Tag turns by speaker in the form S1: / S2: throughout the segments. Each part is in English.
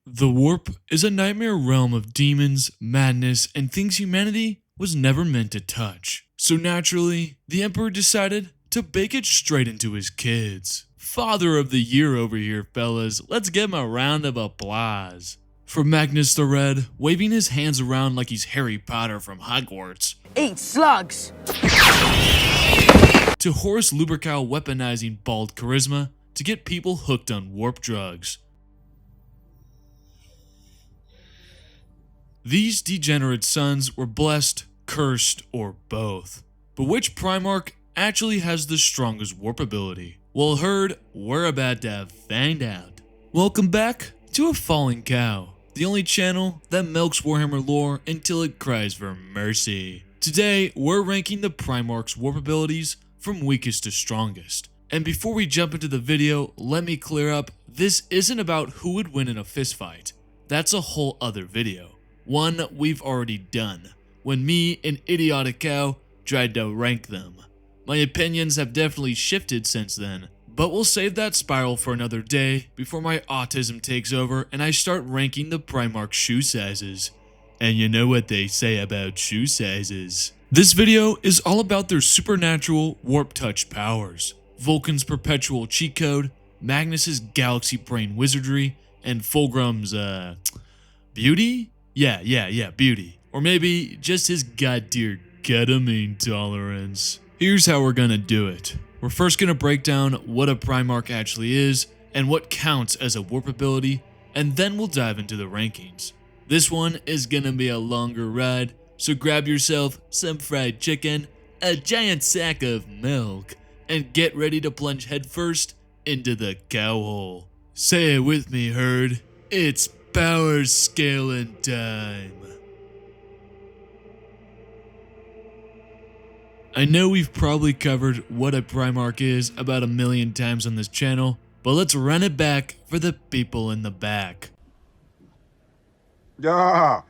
S1: The Warp is a nightmare realm of demons, madness, and things humanity was never meant to touch. So naturally, the Emperor decided to bake it straight into his kids. Father of the year over here, fellas. Let's give him a round of applause. From Magnus the Red, waving his hands around like he's Harry Potter from Hogwarts.
S2: Eat slugs!
S1: To Horus Lubercal weaponizing bald charisma to get people hooked on warp drugs. These degenerate sons were blessed, cursed, or both. But which Primarch actually has the strongest warp ability? Well, heard, we're about to find out. Welcome back to A Falling Cow, the only channel that milks Warhammer lore until it cries for mercy. Today, we're ranking the Primarch's warp abilities from weakest to strongest. And before we jump into the video, let me clear up, this isn't about who would win in a fistfight. That's a whole other video. One we've already done, when me and Idiotic Cow tried to rank them. My opinions have definitely shifted since then, but we'll save that spiral for another day before my autism takes over and I start ranking the Primarch shoe sizes. And you know what they say about shoe sizes. This video is all about their supernatural warp touch powers, Vulcan's perpetual cheat code, Magnus's galaxy brain wizardry, and Fulgrim's, beauty? Yeah, beauty. Or maybe just his goddamn ketamine tolerance. Here's how we're gonna do it. We're first gonna break down what a Primarch actually is and what counts as a warp ability, and then we'll dive into the rankings. This one is gonna be a longer ride, so grab yourself some fried chicken, a giant sack of milk, and get ready to plunge headfirst into the cow hole. Say it with me, herd. It's power scaling time. I know we've probably covered what a Primarch is about 1,000,000 times on this channel, but let's run it back for the people in the back.
S3: Yeah,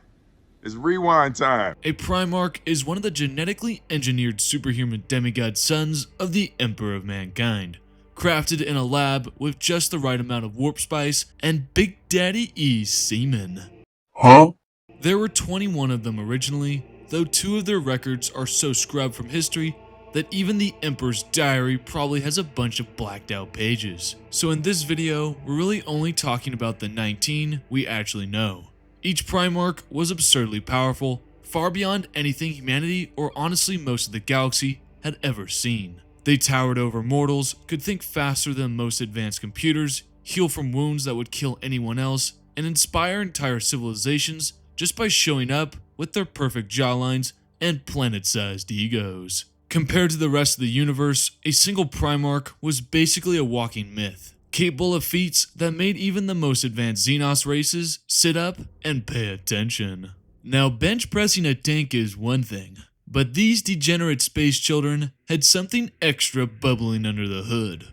S3: it's rewind time.
S1: A Primarch is one of the genetically engineered superhuman demigod sons of the Emperor of Mankind, crafted in a lab with just the right amount of warp spice and Big Daddy E's semen.
S3: Huh?
S1: There were 21 of them originally, though 2 of their records are so scrubbed from history that even the Emperor's diary probably has a bunch of blacked out pages. So in this video, we're really only talking about the 19 we actually know. Each Primarch was absurdly powerful, far beyond anything humanity or honestly most of the galaxy had ever seen. They towered over mortals, could think faster than most advanced computers, heal from wounds that would kill anyone else, and inspire entire civilizations just by showing up with their perfect jawlines and planet-sized egos. Compared to the rest of the universe, a single Primarch was basically a walking myth, capable of feats that made even the most advanced Xenos races sit up and pay attention. Now, bench pressing a tank is one thing, but these degenerate space children had something extra bubbling under the hood.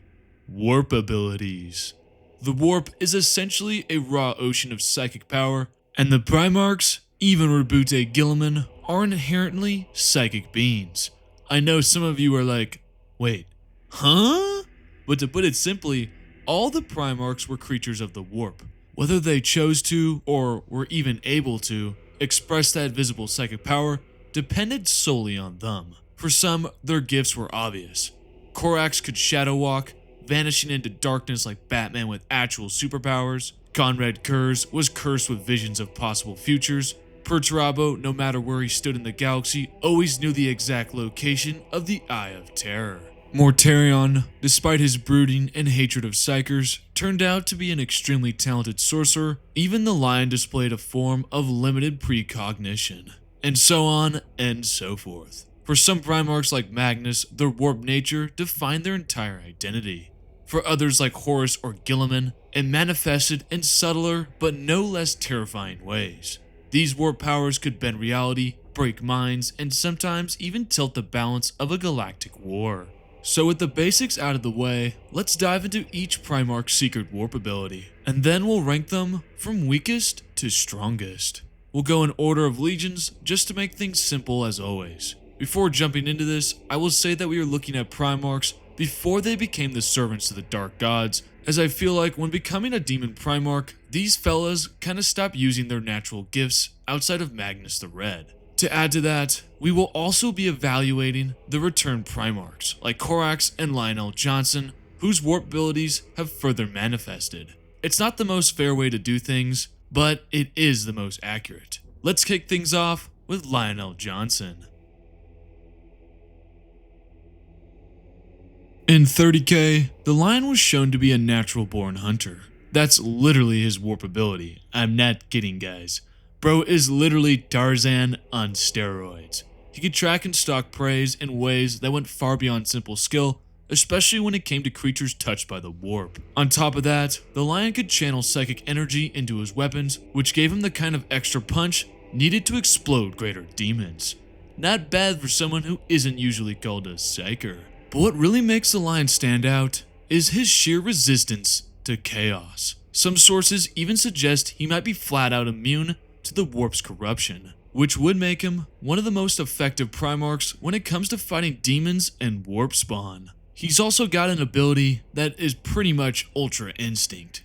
S1: Warp abilities. The Warp is essentially a raw ocean of psychic power, and the Primarchs, even Rebute Guilliman, are inherently psychic beings. I know some of you are like, wait, huh? But to put it simply, all the Primarchs were creatures of the Warp. Whether they chose to, or were even able to, express that visible psychic power depended solely on them. For some, their gifts were obvious. Korax could shadow walk, vanishing into darkness like Batman with actual superpowers. Conrad Kurz was cursed with visions of possible futures. Perturabo, no matter where he stood in the galaxy, always knew the exact location of the Eye of Terror. Mortarion, despite his brooding and hatred of psychers, turned out to be an extremely talented sorcerer. Even the Lion displayed a form of limited precognition. And so on and so forth. For some Primarchs like Magnus, their warped nature defined their entire identity. For others like Horus or Guilliman, it manifested in subtler but no less terrifying ways. These warp powers could bend reality, break minds, and sometimes even tilt the balance of a galactic war. So with the basics out of the way, let's dive into each Primarch's secret warp ability, and then we'll rank them from weakest to strongest. We'll go in order of legions just to make things simple as always. Before jumping into this, I will say that we are looking at Primarchs before they became the servants to the Dark Gods as I feel like when becoming a demon Primarch, these fellas kinda stop using their natural gifts outside of Magnus the Red. To add to that, we will also be evaluating the returned Primarchs like Corax and Lionel Johnson, whose warp abilities have further manifested. It's not the most fair way to do things, but it is the most accurate. Let's kick things off with Lionel Johnson. In 30K, the Lion was shown to be a natural-born hunter. That's literally his warp ability. I'm not kidding, guys. Bro is literally Tarzan on steroids. He could track and stalk prey in ways that went far beyond simple skill, especially when it came to creatures touched by the warp. On top of that, the Lion could channel psychic energy into his weapons, which gave him the kind of extra punch needed to explode greater demons. Not bad for someone who isn't usually called a psyker. But what really makes the Lion stand out is his sheer resistance to chaos. Some sources even suggest he might be flat out immune to the warp's corruption, which would make him one of the most effective Primarchs when it comes to fighting demons and warp spawn. He's also got an ability that is pretty much Ultra Instinct.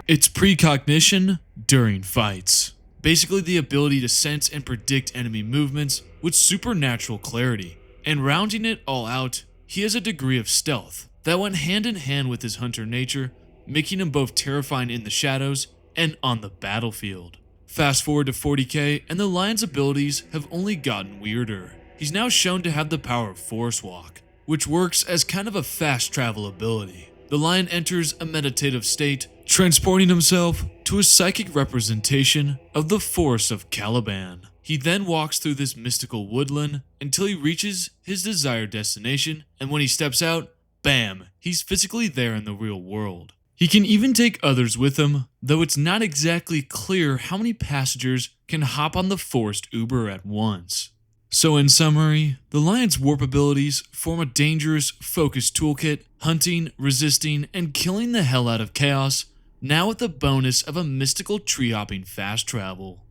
S1: It's precognition during fights. Basically the ability to sense and predict enemy movements with supernatural clarity. And rounding it all out, he has a degree of stealth that went hand in hand with his hunter nature, making him both terrifying in the shadows and on the battlefield. Fast forward to 40K and the Lion's abilities have only gotten weirder. He's now shown to have the power of Force Walk, which works as kind of a fast travel ability. The Lion enters a meditative state, transporting himself to a psychic representation of the Forest of Caliban. He then walks through this mystical woodland until he reaches his desired destination, and when he steps out, bam, he's physically there in the real world. He can even take others with him, though it's not exactly clear how many passengers can hop on the forest Uber at once. So in summary, the Lion's warp abilities form a dangerous, focused toolkit, hunting, resisting, and killing the hell out of chaos, now with the bonus of a mystical tree-hopping fast travel.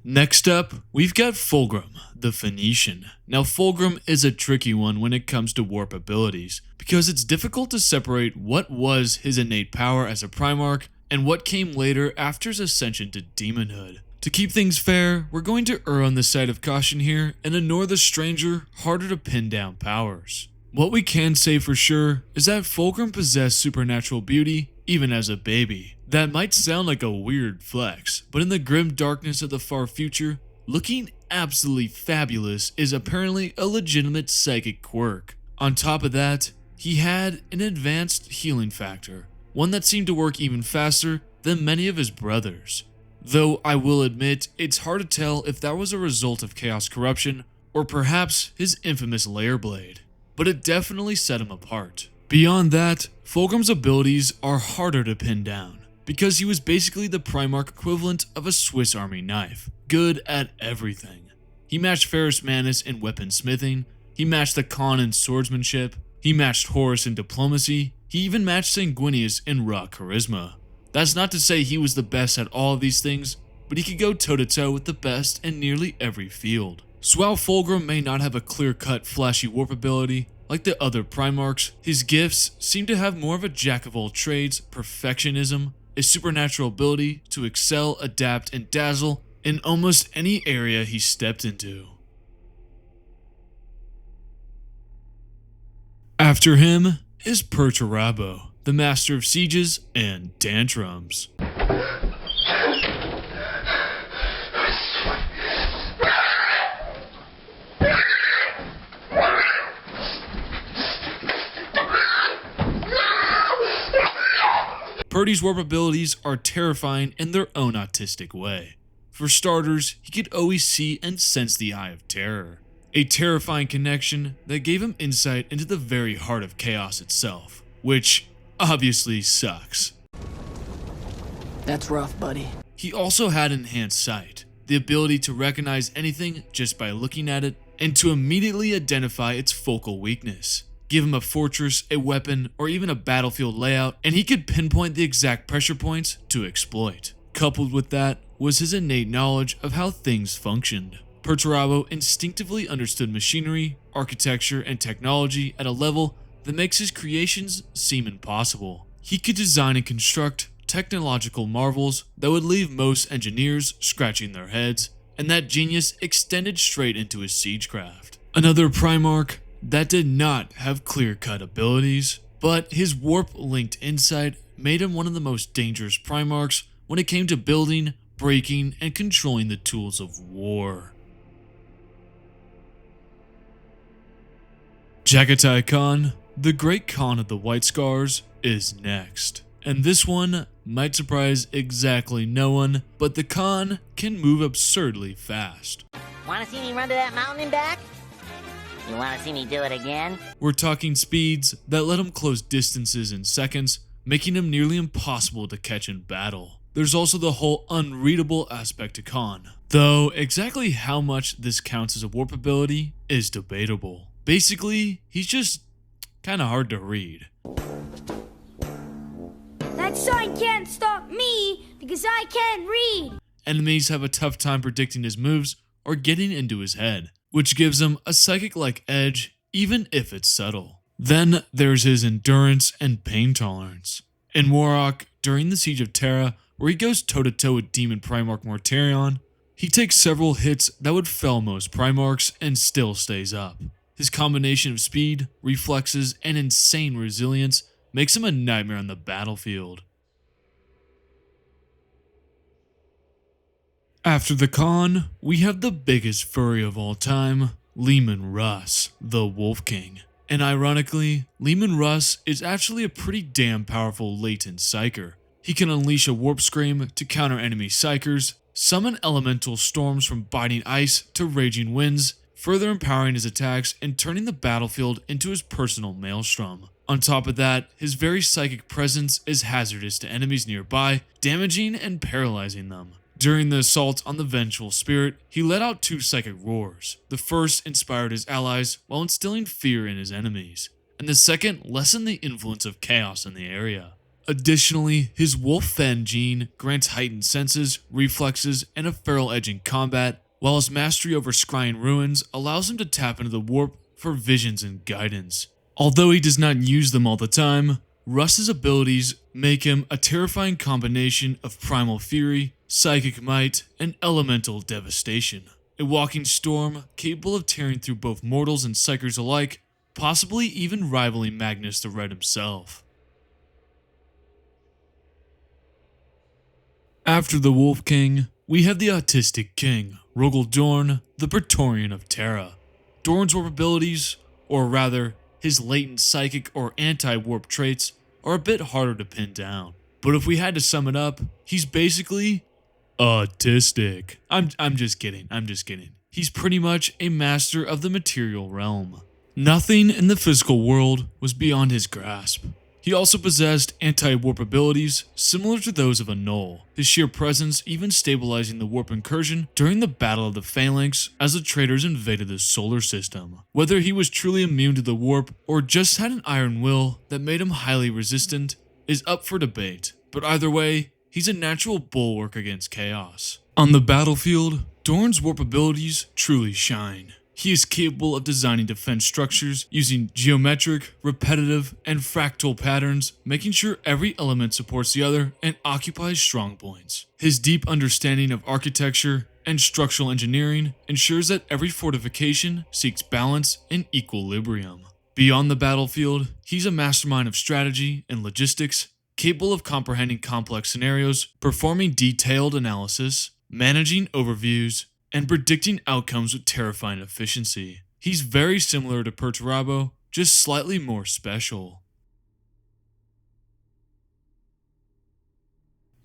S1: Next up, we've got Fulgrim, the Phoenician. Now Fulgrim is a tricky one when it comes to warp abilities, because it's difficult to separate what was his innate power as a Primarch and what came later after his ascension to demonhood. To keep things fair, we're going to err on the side of caution here and ignore the stranger, harder to pin down powers. What we can say for sure is that Fulgrim possessed supernatural beauty even as a baby. That might sound like a weird flex, but in the grim darkness of the far future, looking absolutely fabulous is apparently a legitimate psychic quirk. On top of that, he had an advanced healing factor, one that seemed to work even faster than many of his brothers. Though I will admit, it's hard to tell if that was a result of chaos corruption or perhaps his infamous layer blade, but it definitely set him apart. Beyond that, Fulgrim's abilities are harder to pin down, because he was basically the Primarch equivalent of a Swiss Army knife, good at everything. He matched Ferrus Manus in weaponsmithing, he matched the Khan in swordsmanship, he matched Horus in diplomacy, he even matched Sanguinius in raw charisma. That's not to say he was the best at all of these things, but he could go toe-to-toe with the best in nearly every field. So while Fulgrim may not have a clear-cut flashy warp ability like the other Primarchs, his gifts seem to have more of a jack-of-all-trades perfectionism, a supernatural ability to excel, adapt, and dazzle in almost any area he stepped into. After him is Perturabo, the master of sieges and tantrums. Purdy's warp abilities are terrifying in their own autistic way. For starters, he could always see and sense the Eye of Terror, a terrifying connection that gave him insight into the very heart of chaos itself, which obviously sucks.
S2: That's rough, buddy.
S1: He also had enhanced sight, the ability to recognize anything just by looking at it and to immediately identify its focal weakness. Give him a fortress, a weapon, or even a battlefield layout, and he could pinpoint the exact pressure points to exploit. Coupled with that was his innate knowledge of how things functioned. Perturabo instinctively understood machinery, architecture, and technology at a level that makes his creations seem impossible. He could design and construct technological marvels that would leave most engineers scratching their heads, and that genius extended straight into his siegecraft. Another Primarch that did not have clear-cut abilities, but his warp-linked insight made him one of the most dangerous Primarchs when it came to building, breaking, and controlling the tools of war. Jagatai Khan, the Great Khan of the White Scars, is next. And this one might surprise exactly no one, but the Khan can move absurdly fast.
S4: Wanna see me run to that mountain and back? You wanna see me do it again?
S1: We're talking speeds that let him close distances in seconds, making him nearly impossible to catch in battle. There's also the whole unreadable aspect to Khan, though exactly how much this counts as a warp ability is debatable. Basically, he's just kinda hard to read.
S5: That sign can't stop me because I can't read.
S1: Enemies have a tough time predicting his moves or getting into his head, which gives him a psychic-like edge even if it's subtle. Then there's his endurance and pain tolerance. In Warhawk, during the Siege of Terra, where he goes toe-to-toe with Demon Primarch Mortarion, he takes several hits that would fell most Primarchs and still stays up. His combination of speed, reflexes, and insane resilience makes him a nightmare on the battlefield. After the Khan, we have the biggest furry of all time, Leman Russ, the Wolf King. And ironically, Leman Russ is actually a pretty damn powerful latent psyker. He can unleash a warp scream to counter enemy psykers, summon elemental storms from biting ice to raging winds, further empowering his attacks and turning the battlefield into his personal maelstrom. On top of that, his very psychic presence is hazardous to enemies nearby, damaging and paralyzing them. During the assault on the Vengeful Spirit, he let out 2 psychic roars. The first inspired his allies while instilling fear in his enemies, and the second lessened the influence of chaos in the area. Additionally, his Wolf Fen gene grants heightened senses, reflexes, and a feral edge in combat, while his mastery over scrying ruins allows him to tap into the warp for visions and guidance. Although he does not use them all the time, Russ's abilities make him a terrifying combination of primal fury, psychic might, and elemental devastation. A walking storm capable of tearing through both mortals and psykers alike, possibly even rivaling Magnus the Red himself. After the Wolf King, we have the Autistic King, Rogel Dorn, the Praetorian of Terra. Dorn's warp abilities, or rather, his latent psychic or anti-warp traits, are a bit harder to pin down. But if we had to sum it up, he's basically autistic. I'm just kidding. He's pretty much a master of the material realm. Nothing in the physical world was beyond his grasp. He also possessed anti-warp abilities similar to those of a Null, his sheer presence even stabilizing the warp incursion during the Battle of the Phalanx as the traitors invaded the solar system. Whether he was truly immune to the warp or just had an iron will that made him highly resistant is up for debate, but either way, he's a natural bulwark against chaos. On the battlefield, Dorn's warp abilities truly shine. He is capable of designing defense structures using geometric, repetitive, and fractal patterns, making sure every element supports the other and occupies strong points. His deep understanding of architecture and structural engineering ensures that every fortification seeks balance and equilibrium. Beyond the battlefield, he's a mastermind of strategy and logistics, capable of comprehending complex scenarios, performing detailed analysis, managing overviews, and predicting outcomes with terrifying efficiency. He's very similar to Perturabo, just slightly more special.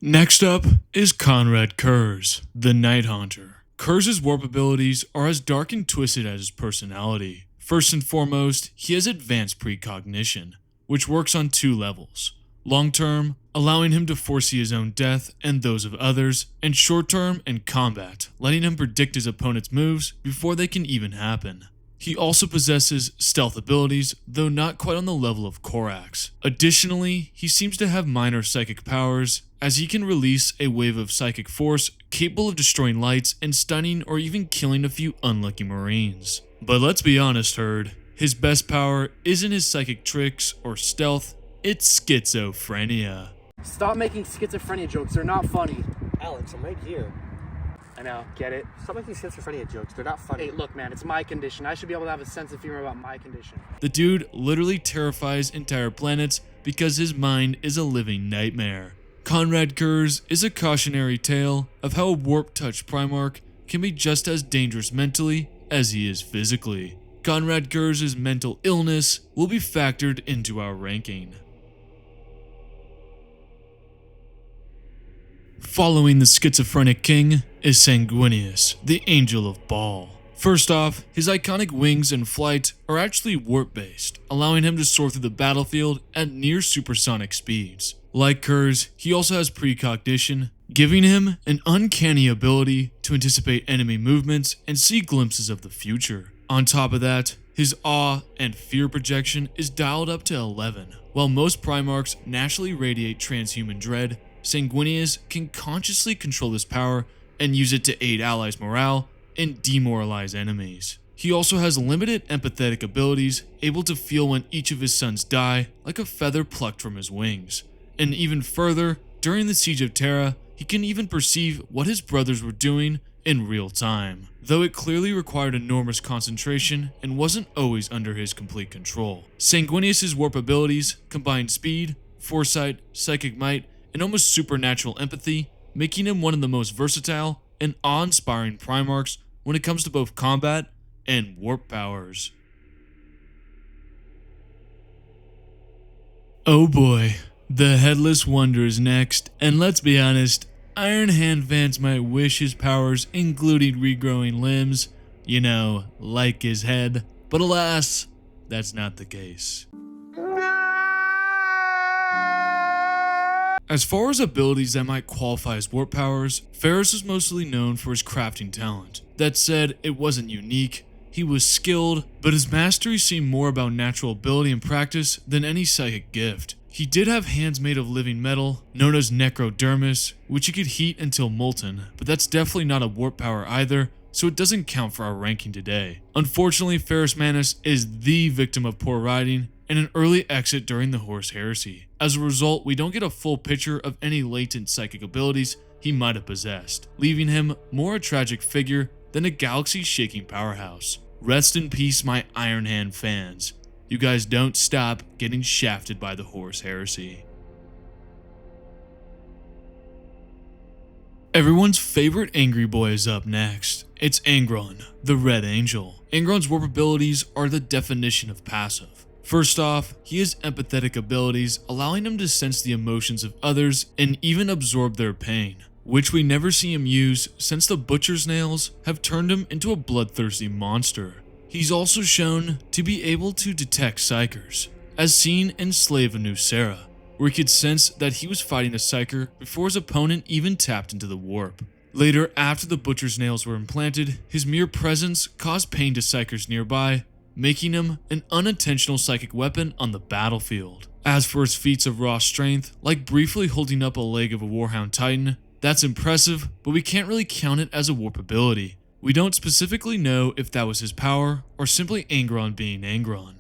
S1: Next up is Conrad Kurz, the Night Haunter. Kurz's warp abilities are as dark and twisted as his personality. First and foremost, he has advanced precognition, which works on 2 levels. Long-term, allowing him to foresee his own death and those of others, and short-term in combat, letting him predict his opponent's moves before they can even happen. He also possesses stealth abilities, though not quite on the level of Korax. Additionally, he seems to have minor psychic powers, as he can release a wave of psychic force capable of destroying lights and stunning or even killing a few unlucky Marines. But let's be honest, Herd, his best power isn't his psychic tricks or stealth, it's schizophrenia.
S6: Stop making schizophrenia jokes, they're not funny.
S7: Alex, I'm right here.
S6: I know, get it?
S7: Stop making schizophrenia jokes, they're not funny.
S6: Hey, look man, it's my condition. I should be able to have a sense of humor about my condition.
S1: The dude literally terrifies entire planets because his mind is a living nightmare. Conrad Kurz is a cautionary tale of how a warp-touched Primarch can be just as dangerous mentally as he is physically. Conrad Kurz's mental illness will be factored into our ranking. Following the schizophrenic king is Sanguinius, the Angel of Baal. First off, his iconic wings and flight are actually warp-based, allowing him to soar through the battlefield at near supersonic speeds. Like Kurz, he also has precognition, giving him an uncanny ability to anticipate enemy movements and see glimpses of the future. On top of that, his awe and fear projection is dialed up to 11. While most Primarchs naturally radiate transhuman dread, Sanguinius can consciously control this power and use it to aid allies' morale and demoralize enemies. He also has limited empathetic abilities, able to feel when each of his sons die like a feather plucked from his wings. And even further, during the Siege of Terra, he can even perceive what his brothers were doing in real time, though it clearly required enormous concentration and wasn't always under his complete control. Sanguinius' warp abilities combine speed, foresight, psychic might, and almost supernatural empathy, making him one of the most versatile and awe-inspiring Primarchs when it comes to both combat and warp powers. Oh boy, the Headless Wonder is next, and let's be honest, Iron Hand fans might wish his powers included regrowing limbs, you know, like his head, but alas, that's not the case. As far as abilities that might qualify as warp powers, Ferris was mostly known for his crafting talent. That said, it wasn't unique, he was skilled, but his mastery seemed more about natural ability and practice than any psychic gift. He did have hands made of living metal, known as necrodermis, which he could heat until molten, but that's definitely not a warp power either, so it doesn't count for our ranking today. Unfortunately, Ferrus Manus is the victim of poor riding and an early exit during the Horus Heresy. As a result, we don't get a full picture of any latent psychic abilities he might have possessed, leaving him more a tragic figure than a galaxy-shaking powerhouse. Rest in peace, my Iron Hand fans. You guys don't stop getting shafted by the Horus Heresy. Everyone's favorite angry boy is up next. It's Angron, the Red Angel. Angron's warp abilities are the definition of passive. First off, he has empathetic abilities, allowing him to sense the emotions of others and even absorb their pain, which we never see him use since the Butcher's Nails have turned him into a bloodthirsty monster. He's also shown to be able to detect Psykers, as seen in Slave of New Sarah, where he could sense that he was fighting a Psyker before his opponent even tapped into the warp. Later, after the Butcher's Nails were implanted, his mere presence caused pain to Psykers nearby, making him an unintentional psychic weapon on the battlefield. As for his feats of raw strength, like briefly holding up a leg of a Warhound Titan, that's impressive, but we can't really count it as a warp ability. We don't specifically know if that was his power, or simply Angron being Angron.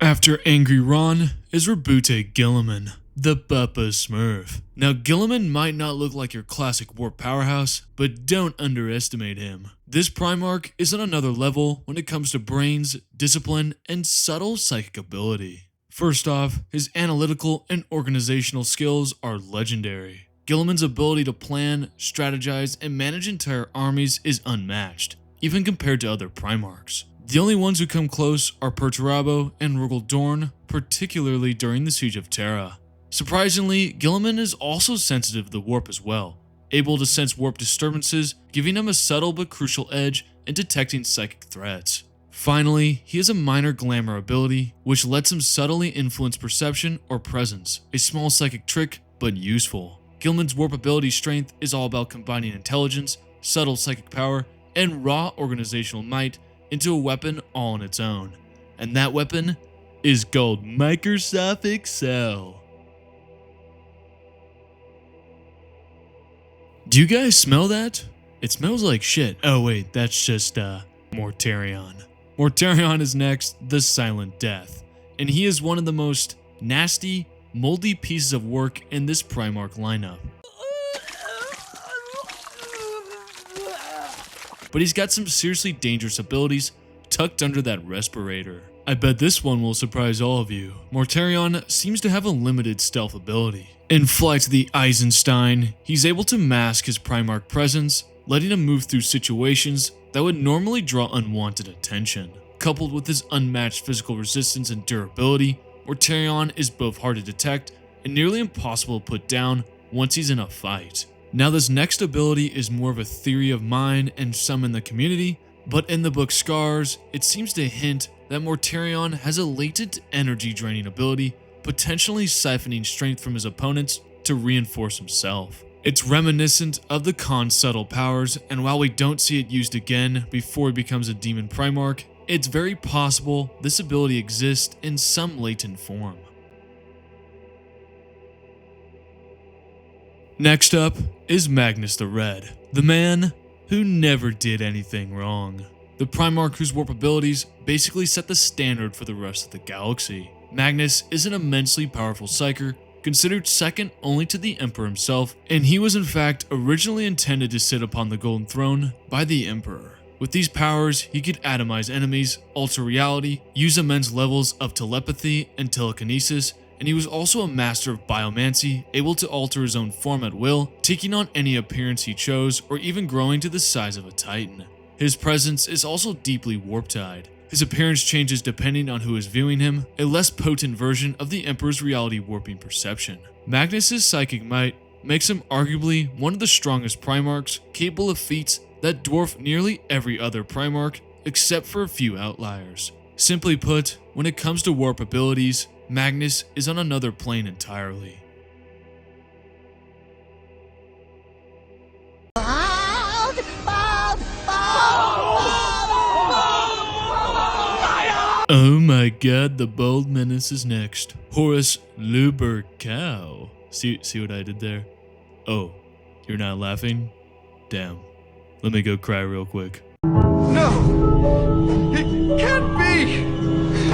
S1: After Angry Ron is Rebute Guilliman, the Buppa Smurf. Now Guilliman might not look like your classic warp powerhouse, but don't underestimate him. This Primarch is on another level when it comes to brains, discipline, and subtle psychic ability. First off, his analytical and organizational skills are legendary. Guilliman's ability to plan, strategize, and manage entire armies is unmatched, even compared to other Primarchs. The only ones who come close are Perturabo and Rugel Dorn, particularly during the Siege of Terra. Surprisingly, Guilliman is also sensitive to the warp as well, able to sense warp disturbances, giving him a subtle but crucial edge in detecting psychic threats. Finally, he has a minor glamour ability, which lets him subtly influence perception or presence, a small psychic trick, but useful. Guilliman's warp ability strength is all about combining intelligence, subtle psychic power, and raw organizational might into a weapon all on its own. And that weapon is called Microsoft Excel. Do you guys smell that? It smells like shit. Oh wait, that's just Mortarion. Mortarion is next, the Silent Death, and he is one of the most nasty, moldy pieces of work in this Primarch lineup. But he's got some seriously dangerous abilities tucked under that respirator. I bet this one will surprise all of you. Mortarion seems to have a limited stealth ability. In Flight to the Eisenstein, he's able to mask his Primarch presence, letting him move through situations that would normally draw unwanted attention. Coupled with his unmatched physical resistance and durability, Mortarion is both hard to detect and nearly impossible to put down once he's in a fight. Now this next ability is more of a theory of mine and some in the community, but in the book Scars, it seems to hint that Mortarion has a latent energy draining ability, potentially siphoning strength from his opponents to reinforce himself. It's reminiscent of the Khan's subtle powers, and while we don't see it used again before he becomes a demon Primarch, it's very possible this ability exists in some latent form. Next up is Magnus the Red, the man who never did anything wrong. The Primarch whose warp abilities basically set the standard for the rest of the galaxy. Magnus is an immensely powerful psyker, considered second only to the Emperor himself, and he was in fact originally intended to sit upon the Golden Throne by the Emperor. With these powers, he could atomize enemies, alter reality, use immense levels of telepathy and telekinesis, and he was also a master of biomancy, able to alter his own form at will, taking on any appearance he chose, or even growing to the size of a titan. His presence is also deeply warp-tied. His appearance changes depending on who is viewing him, a less potent version of the Emperor's reality warping perception. Magnus's psychic might makes him arguably one of the strongest Primarchs, capable of feats that dwarf nearly every other Primarch except for a few outliers. Simply put, when it comes to warp abilities, Magnus is on another plane entirely. Oh my god, the bald menace is next. Horus Lubercow. See what I did there? Oh, you're not laughing? Damn. Let me go cry real quick.
S3: No! It can't be!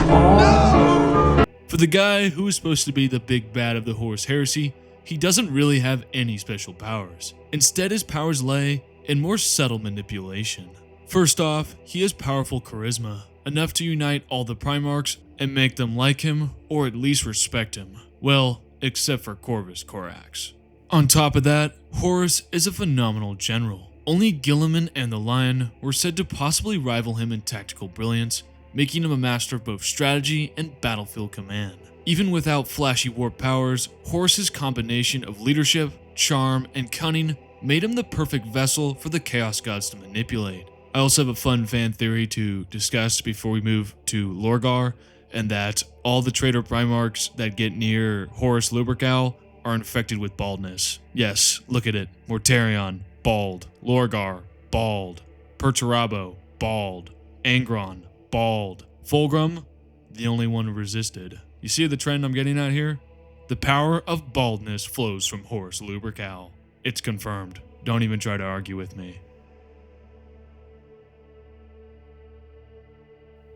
S3: No!
S1: For the guy who is supposed to be the big bad of the Horus heresy, he doesn't really have any special powers. Instead, his powers lay in more subtle manipulation. First off, he has powerful charisma, enough to unite all the Primarchs and make them like him, or at least respect him. Well, except for Corvus Corax. On top of that, Horus is a phenomenal general. Only Guilliman and the Lion were said to possibly rival him in tactical brilliance, making him a master of both strategy and battlefield command. Even without flashy warp powers, Horus's combination of leadership, charm, and cunning made him the perfect vessel for the Chaos Gods to manipulate. I also have a fun fan theory to discuss before we move to Lorgar, and that all the traitor Primarchs that get near Horus Lubercow are infected with baldness. Yes, look at it. Mortarion, bald. Lorgar, bald. Perturabo, bald. Angron, bald. Fulgrim, the only one who resisted. You see the trend I'm getting at here? The power of baldness flows from Horus Lubercow. It's confirmed. Don't even try to argue with me.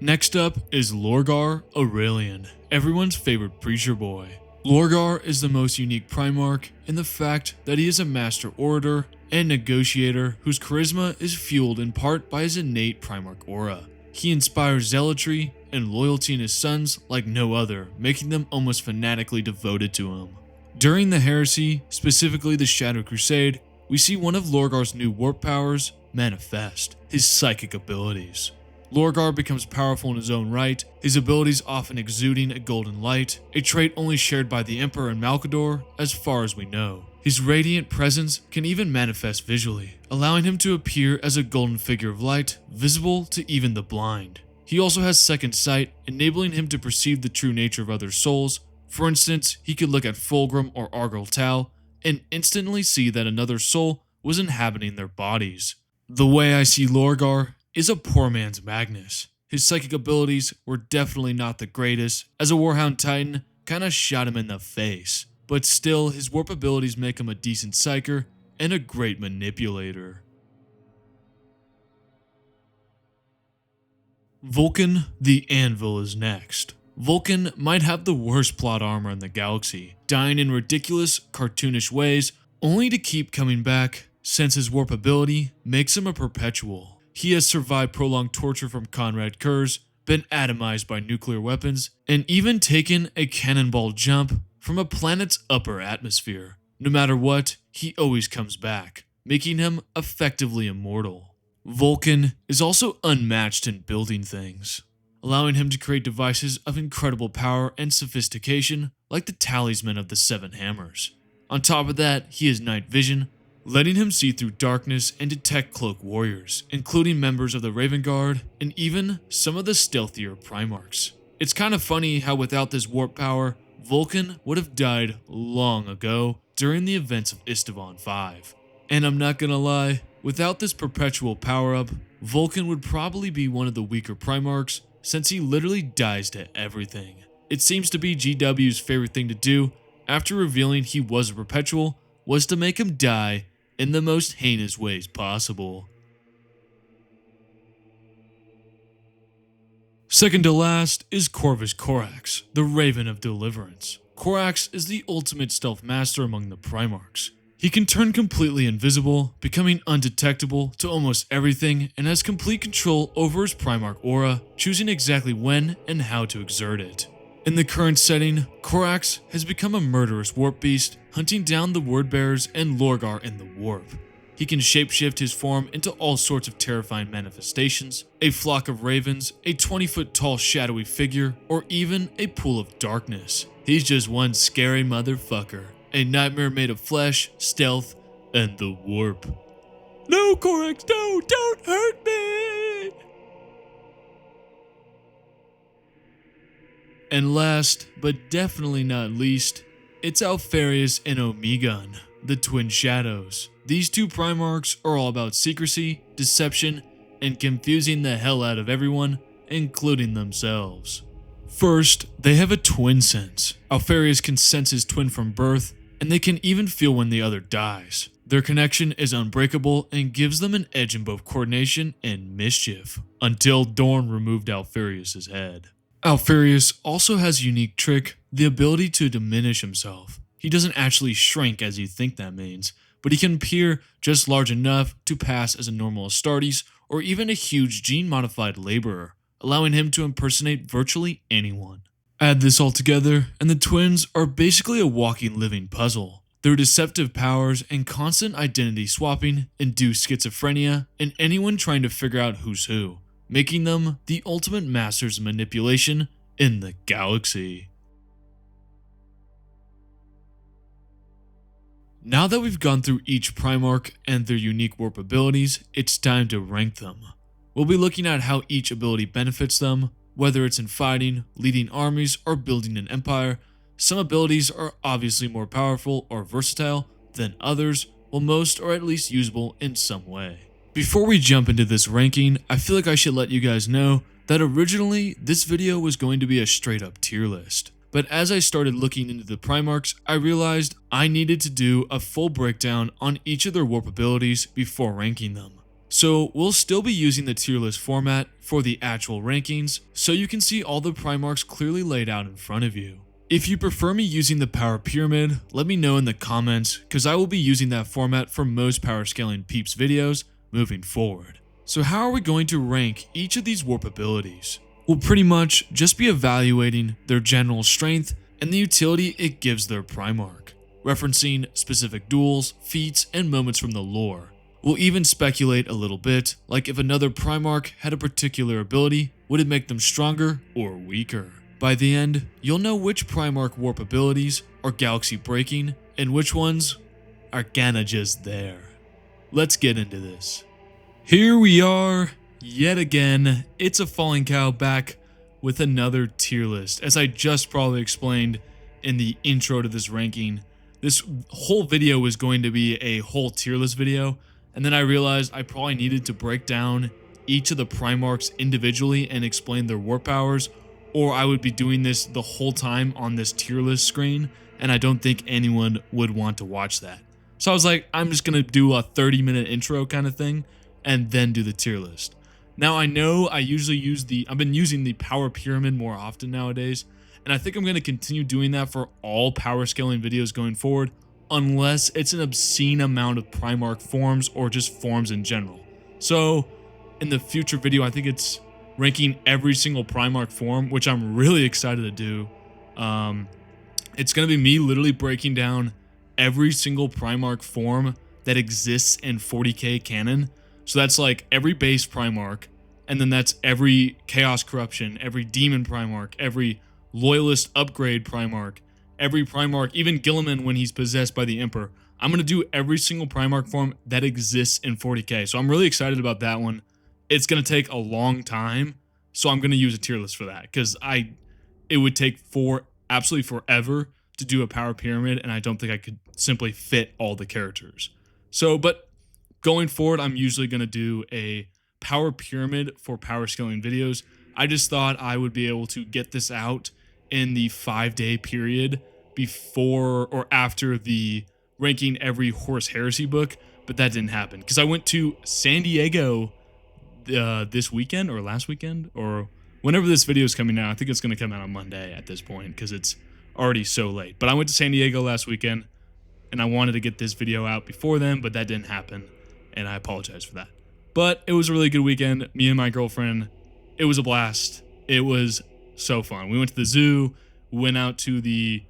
S1: Next up is Lorgar Aurelian, everyone's favorite preacher boy. Lorgar is the most unique Primarch in the fact that he is a master orator and negotiator whose charisma is fueled in part by his innate Primarch aura. He inspires zealotry and loyalty in his sons like no other, making them almost fanatically devoted to him. During the Heresy, specifically the Shadow Crusade, we see one of Lorgar's new warp powers manifest, his psychic abilities. Lorgar becomes powerful in his own right, his abilities often exuding a golden light, a trait only shared by the Emperor and Malcador as far as we know. His radiant presence can even manifest visually, allowing him to appear as a golden figure of light, visible to even the blind. He also has second sight, enabling him to perceive the true nature of other souls. For instance, he could look at Fulgrim or Argyle Tau and instantly see that another soul was inhabiting their bodies. The way I see Lorgar is a poor man's Magnus. His psychic abilities were definitely not the greatest, as a Warhound Titan kinda shot him in the face, but still his warp abilities make him a decent psyker and a great manipulator. Vulcan the Anvil is next. Vulcan might have the worst plot armor in the galaxy, dying in ridiculous, cartoonish ways, only to keep coming back, since his warp ability makes him a perpetual. He has survived prolonged torture from Conrad Kurz, been atomized by nuclear weapons, and even taken a cannonball jump from a planet's upper atmosphere. No matter what, he always comes back, making him effectively immortal. Vulcan is also unmatched in building things, allowing him to create devices of incredible power and sophistication, like the Talisman of the Seven Hammers. On top of that, he has night vision, letting him see through darkness and detect cloak warriors, including members of the Raven Guard and even some of the stealthier Primarchs. It's kind of funny how without this warp power, Vulcan would have died long ago during the events of Istvan 5. And I'm not gonna lie, without this perpetual power-up, Vulcan would probably be one of the weaker Primarchs, since he literally dies to everything. It seems to be GW's favorite thing to do, after revealing he was a perpetual, was to make him die in the most heinous ways possible. Second to last is Corvus Corax, the Raven of Deliverance. Corax is the ultimate stealth master among the Primarchs. He can turn completely invisible, becoming undetectable to almost everything, and has complete control over his Primarch aura, choosing exactly when and how to exert it. In the current setting, Corax has become a murderous warp beast, hunting down the Wordbearers and Lorgar in the warp. He can shapeshift his form into all sorts of terrifying manifestations, a flock of ravens, a 20-foot tall shadowy figure, or even a pool of darkness. He's just one scary motherfucker. A nightmare made of flesh, stealth, and the warp. No, Corax, no, don't hurt me! And last, but definitely not least, it's Alpharius and Omegon, the Twin Shadows. These two Primarchs are all about secrecy, deception, and confusing the hell out of everyone, including themselves. First, they have a twin sense. Alpharius can sense his twin from birth, and they can even feel when the other dies. Their connection is unbreakable and gives them an edge in both coordination and mischief, until Dorn removed Alpharius' head. Alpharius also has a unique trick, the ability to diminish himself. He doesn't actually shrink as you think that means, but he can appear just large enough to pass as a normal Astartes or even a huge gene-modified laborer, allowing him to impersonate virtually anyone. Add this all together, and the twins are basically a walking living puzzle. Their deceptive powers and constant identity swapping induce schizophrenia in anyone trying to figure out who's who, making them the ultimate masters of manipulation in the galaxy. Now that we've gone through each Primarch and their unique warp abilities, it's time to rank them. We'll be looking at how each ability benefits them, whether it's in fighting, leading armies, or building an empire. Some abilities are obviously more powerful or versatile than others, while most are at least usable in some way. Before we jump into this ranking, I feel like I should let you guys know that originally this video was going to be a straight up tier list. But as I started looking into the Primarchs, I realized I needed to do a full breakdown on each of their warp abilities before ranking them. So we'll still be using the tier list format for the actual rankings, so you can see all the Primarchs clearly laid out in front of you. If you prefer me using the power pyramid, let me know in the comments, because I will be using that format for most power scaling peeps videos moving forward. So how are we going to rank each of these warp abilities? We'll pretty much just be evaluating their general strength and the utility it gives their Primarch, referencing specific duels, feats, and moments from the lore. We'll even speculate a little bit, like if another Primarch had a particular ability, would it make them stronger or weaker? By the end, you'll know which Primarch warp abilities are galaxy breaking and which ones are kinda just there. Let's get into this. Here we are, yet again. It's a Falling Cow back with another tier list. As I just probably explained in the intro to this ranking, this whole video was going to be a whole tier list video. And then I realized I probably needed to break down each of the Primarchs individually and explain their warp powers, or I would be doing this the whole time on this tier list screen, and I don't think anyone would want to watch that. So I was like, I'm just going to do a 30-minute intro kind of thing, and then do the tier list. Now I know I usually I've been using the power pyramid more often nowadays, and I think I'm going to continue doing that for all power scaling videos going forward, unless it's an obscene amount of Primarch forms or just forms in general. So in the future video, I think it's ranking every single Primarch form, which I'm really excited to do. It's going to be me literally breaking down every single Primarch form that exists in 40k canon. So that's like every base Primarch, and then that's every Chaos Corruption, every Demon Primarch, every Loyalist Upgrade Primarch, every Primarch, even Guilliman when he's possessed by the Emperor. I'm going to do every single Primarch form that exists in 40k. So I'm really excited about that one. It's going to take a long time, so I'm going to use a tier list for that, because it would take absolutely forever to do a power pyramid, and I don't think I could simply fit all the characters. So, but going forward, I'm usually going to do a power pyramid for power scaling videos. I just thought I would be able to get this out in the 5-day period before or after the ranking every Horus Heresy book, but that didn't happen because I went to San Diego this weekend or last weekend, or whenever this video is coming out. I think it's going to come out on Monday at this point because it's already so late. But I went to San Diego last weekend, and I wanted to get this video out before then, but that didn't happen, and I apologize for that. But it was a really good weekend. Me and my girlfriend, it was a blast. It was so fun. We went to the zoo, went out to the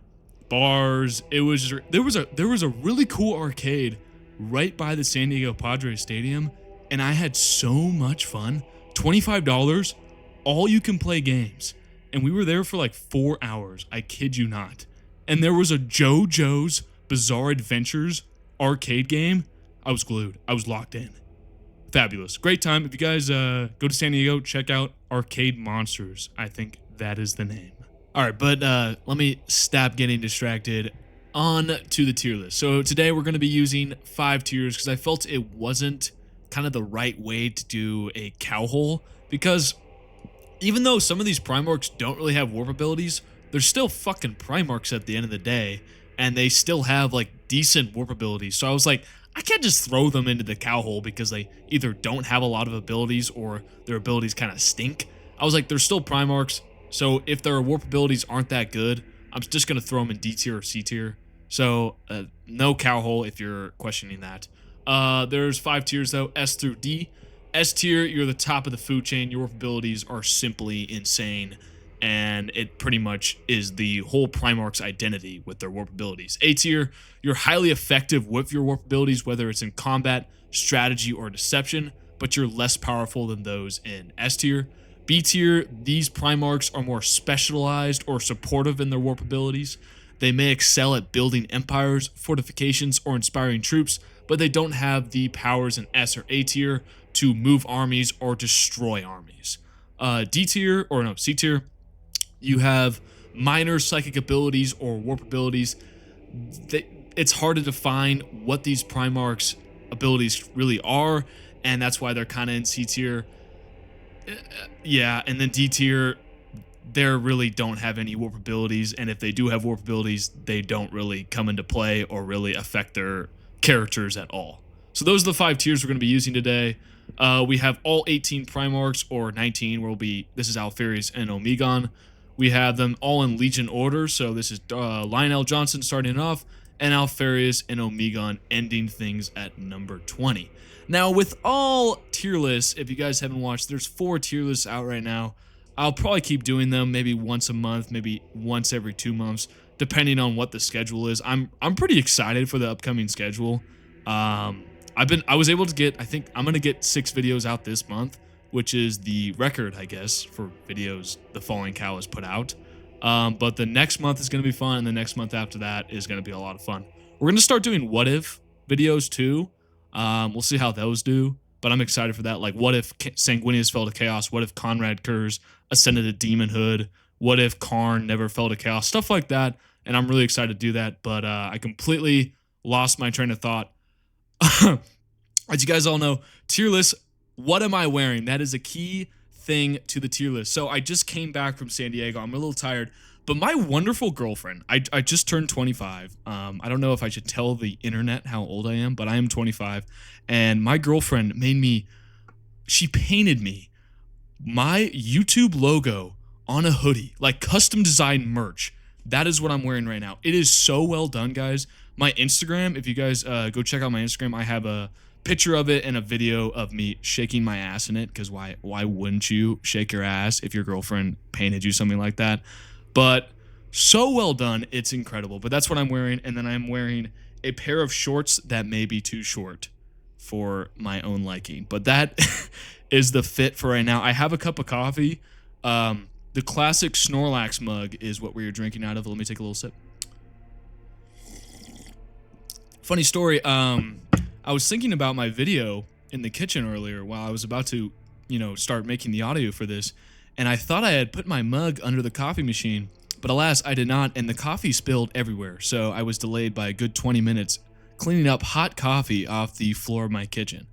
S1: bars. There was a really cool arcade right by the San Diego Padres Stadium, and I had so much fun. $25, all you can play games. And we were there for like 4 hours. I kid you not. And there was a JoJo's Bizarre Adventures arcade game. I was glued. I was locked in. Fabulous. Great time. If you guys go to San Diego, check out Arcade Monsters. I think that is the name. All right, but let me stop getting distracted. On to the tier list. So today we're going to be using 5 tiers because I felt it wasn't kind of the right way to do a cowhole, because even though some of these Primarchs don't really have warp abilities, they're still fucking Primarchs at the end of the day, and they still have like decent warp abilities. So I was like, I can't just throw them into the cowhole because they either don't have a lot of abilities or their abilities kind of stink. I was like, they're still Primarchs, so if their warp abilities aren't that good, I'm just going to throw them in D tier or C tier. So no cowhole if you're questioning that. There's 5 tiers though, S through D. S tier, you're the top of the food chain. Your warp abilities are simply insane, and it pretty much is the whole Primarch's identity with their warp abilities. A tier, you're highly effective with your warp abilities, whether it's in combat, strategy, or deception, but you're less powerful than those in S tier. B tier, these Primarchs are more specialized or supportive in their warp abilities. They may excel at building empires, fortifications, or inspiring troops, but they don't have the powers in S or A tier to move armies or destroy armies. D tier, or no, C tier, you have minor psychic abilities or warp abilities. It's hard to define what these Primarchs' abilities really are, and that's why they're kind of in C tier. Yeah, and then D tier, they really don't have any warp abilities, and if they do have warp abilities, they don't really come into play or really affect their characters at all. So those are the 5 tiers we're going to be using today. We have all 18 Primarchs, or 19, this is Alpharius and Omegon. We have them all in Legion order, so this is Lionel Johnson starting off, and Alpharius and Omegon ending things at number 20. Now, with all tier lists, if you guys haven't watched, there's 4 tier lists out right now. I'll probably keep doing them maybe once a month, maybe once every 2 months, depending on what the schedule is. I'm pretty excited for the upcoming schedule. I was able to get, I think I'm gonna get 6 videos out this month, which is the record, I guess, for videos the Falling Cow has put out. But the next month is gonna be fun, and the next month after that is gonna be a lot of fun. We're gonna start doing what if videos too. We'll see how those do, but I'm excited for that. Like, what if Sanguinius fell to Chaos? What if Conrad Kurz ascended to demonhood? What if Karn never fell to Chaos? Stuff like that, and I'm really excited to do that, but I completely lost my train of thought. As you guys all know, tier list, what am I wearing? That is a key thing to the tier list. So I just came back from San Diego. I'm a little tired, but my wonderful girlfriend, I just turned 25. I don't know if I should tell the internet how old I am, but I am 25. And my girlfriend she painted me my YouTube logo on a hoodie, like custom designed merch. That is what I'm wearing right now. It is so well done, guys. My Instagram, if you guys go check out my Instagram, I have a picture of it and a video of me shaking my ass in it, because why wouldn't you shake your ass if your girlfriend painted you something like that? But so well done, it's incredible. But that's what I'm wearing, and then I'm wearing a pair of shorts that may be too short for my own liking. But that is the fit for right now. I have a cup of coffee. The classic Snorlax mug is what we are drinking out of. Let me take a little sip. Funny story, I was thinking about my video in the kitchen earlier while I was about to, start making the audio for this, and I thought I had put my mug under the coffee machine, but alas, I did not, and the coffee spilled everywhere, so I was delayed by a good 20 minutes cleaning up hot coffee off the floor of my kitchen.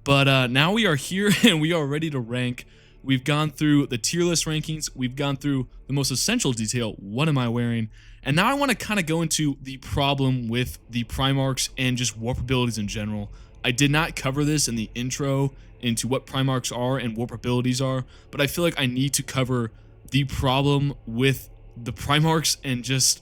S1: But now we are here, and we are ready to rank. We've gone through the tier list rankings, we've gone through the most essential detail, what am I wearing, and now I want to kind of go into the problem with the Primarchs and just warp abilities in general. I did not cover this in the intro into what Primarchs are and warp abilities are, but I feel like I need to cover the problem with the Primarchs and just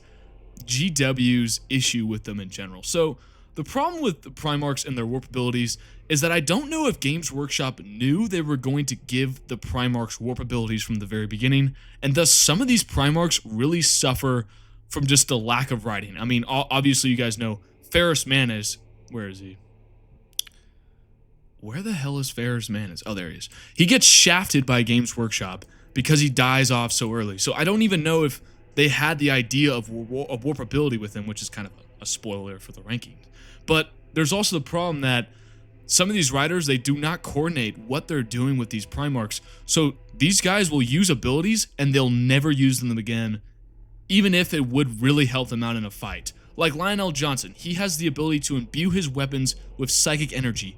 S1: GW's issue with them in general. So the problem with the Primarchs and their warp abilities is that I don't know if Games Workshop knew they were going to give the Primarchs warp abilities from the very beginning, and thus some of these Primarchs really suffer from just the lack of writing. I mean, obviously you guys know Ferrus Manus. Where is he? Where the hell is Ferrus Manus? Oh, there he is. He gets shafted by Games Workshop because he dies off so early. So I don't even know if they had the idea of warp ability with him, which is kind of a spoiler for the ranking. But there's also the problem that some of these writers, they do not coordinate what they're doing with these Primarchs. So these guys will use abilities and they'll never use them again, even if it would really help them out in a fight. Like Lionel Johnson, he has the ability to imbue his weapons with psychic energy.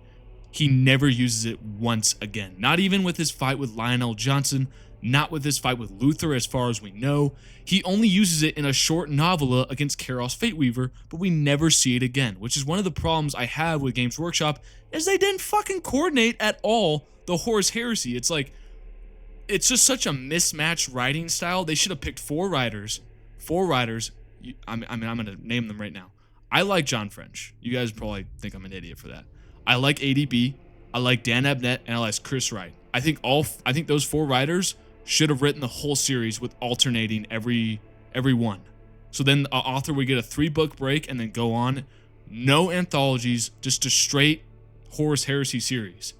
S1: He never uses it once again. Not even with his fight with Lionel Johnson, not with his fight with Luther as far as we know. He only uses it in a short novella against Karos Fateweaver, but we never see it again, which is one of the problems I have with Games Workshop, is they didn't fucking coordinate at all the Horus Heresy. It's like, it's just such a mismatched writing style. They should have picked four writers. I'm going to name them right now. I like John French. You guys probably think I'm an idiot for that. I like ADB. I like Dan Abnett, and I like Chris Wright. I think those four writers should have written the whole series with alternating every one. So then the author would get a 3-book break and then go on. No anthologies, just a straight Horus Heresy series.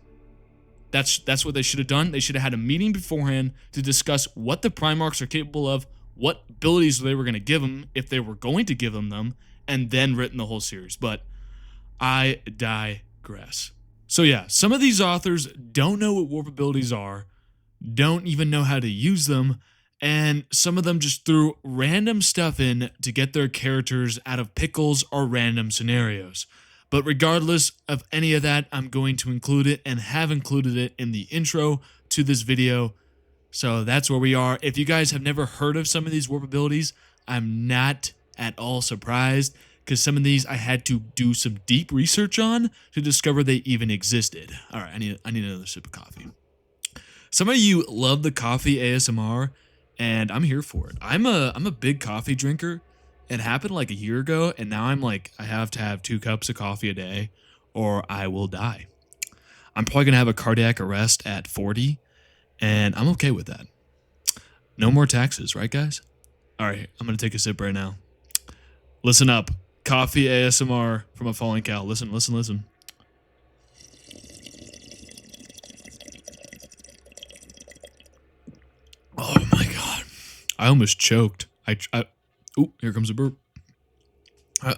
S1: That's what they should have done. They should have had a meeting beforehand to discuss what the Primarchs are capable of, what abilities they were going to give them, if they were going to give them, and then written the whole series. But I digress. So yeah, some of these authors don't know what warp abilities are, don't even know how to use them, and some of them just threw random stuff in to get their characters out of pickles or random scenarios. But regardless of any of that, I'm going to include it and have included it in the intro to this video. So that's where we are. If you guys have never heard of some of these warp abilities, I'm not at all surprised, because some of these I had to do some deep research on to discover they even existed. All right, I need another sip of coffee. Some of you love the coffee ASMR, and I'm here for it. I'm a big coffee drinker. It happened like a year ago, and now I'm like, I have to have 2 cups of coffee a day or I will die. I'm probably going to have a cardiac arrest at 40, and I'm okay with that. No more taxes, right, guys? All right, I'm going to take a sip right now. Listen up. Coffee ASMR from a fallen cow. Listen. Oh my God. I almost choked. Ooh, here comes a burp.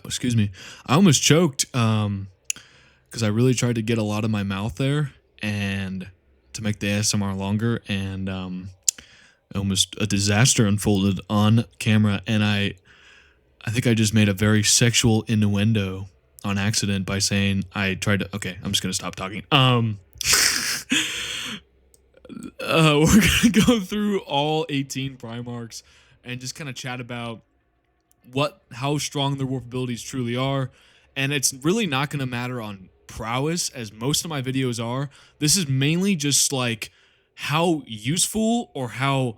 S1: Excuse me. I almost choked because I really tried to get a lot of my mouth there and to make the ASMR longer, and almost a disaster unfolded on camera, and I think I just made a very sexual innuendo on accident by saying I tried to. Okay, I'm just gonna stop talking. We're gonna go through all 18 Primarchs and just kind of chat about how strong their warp abilities truly are. And it's really not gonna matter on prowess, as most of my videos are. This is mainly just like how useful or how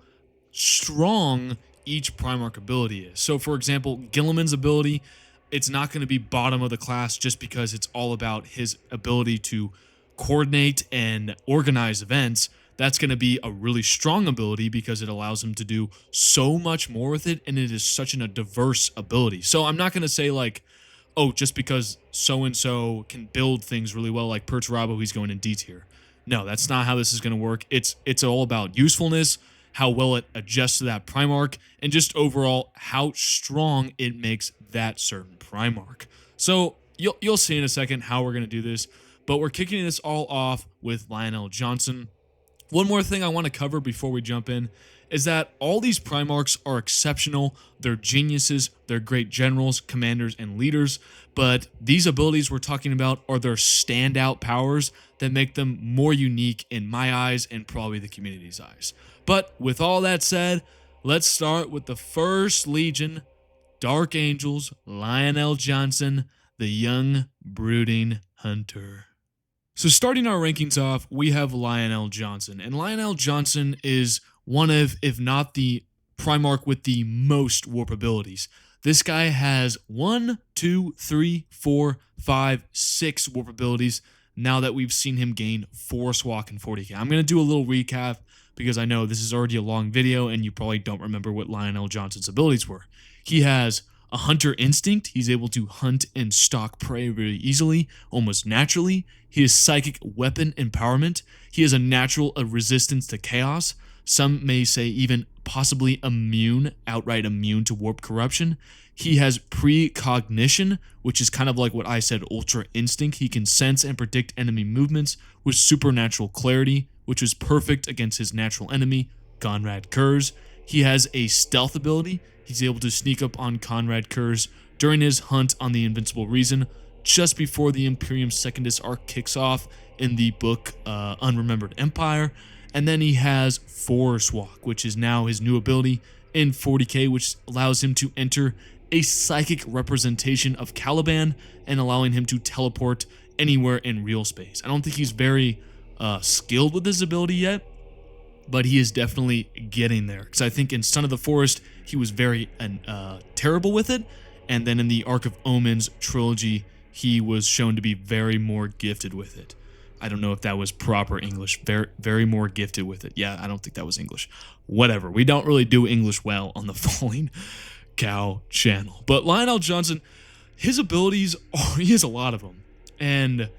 S1: strong each Primarch ability is. So for example, Guilliman's ability, it's not going to be bottom of the class just because it's all about his ability to coordinate and organize events. That's going to be a really strong ability because it allows him to do so much more with it, and it is such a diverse ability. So I'm not going to say like, oh, just because so-and-so can build things really well, like Perturabo, he's going in D tier. No, that's not how this is going to work. It's all about usefulness, how well it adjusts to that Primarch, and just overall how strong it makes that certain Primarch. So you'll see in a second how we're going to do this, but we're kicking this all off with Lionel Johnson. One more thing I want to cover before we jump in is that all these Primarchs are exceptional, they're geniuses, they're great generals, commanders, and leaders, but these abilities we're talking about are their standout powers that make them more unique in my eyes and probably the community's eyes. But with all that said, let's start with the first Legion, Dark Angels, Lionel Johnson, the young brooding hunter. So starting our rankings off, we have Lionel Johnson, and Lionel Johnson is one of, if not the Primarch with the most warp abilities. This guy has 1, 2, 3, 4, 5, 6 warp abilities now that we've seen him gain Force Walk in 40K. I'm going to do a little recap because I know this is already a long video and you probably don't remember what Lionel Johnson's abilities were. He has a Hunter Instinct. He's able to hunt and stalk prey very easily, almost naturally. He has Psychic Weapon Empowerment. He has a natural resistance to chaos. Some may say even possibly immune, outright immune to warp corruption. He has Precognition, which is kind of like what I said, Ultra Instinct. He can sense and predict enemy movements with supernatural clarity, which is perfect against his natural enemy, Conrad Kurz. He has a Stealth ability. He's able to sneak up on Conrad Kurz during his hunt on the Invincible Reason, just before the Imperium Secundus arc kicks off in the book Unremembered Empire. And then he has Force Walk, which is now his new ability in 40K, which allows him to enter a psychic representation of Caliban and allowing him to teleport anywhere in real space. I don't think he's very skilled with this ability yet, but he is definitely getting there. Because I think in Son of the Forest, he was very terrible with it. And then in the Arc of Omens trilogy, he was shown to be very more gifted with it. I don't know if that was proper English. Very more gifted with it. Yeah, I don't think that was English. Whatever. We don't really do English well on the Falling Cow channel. But Lionel Johnson, his abilities, he has a lot of them. And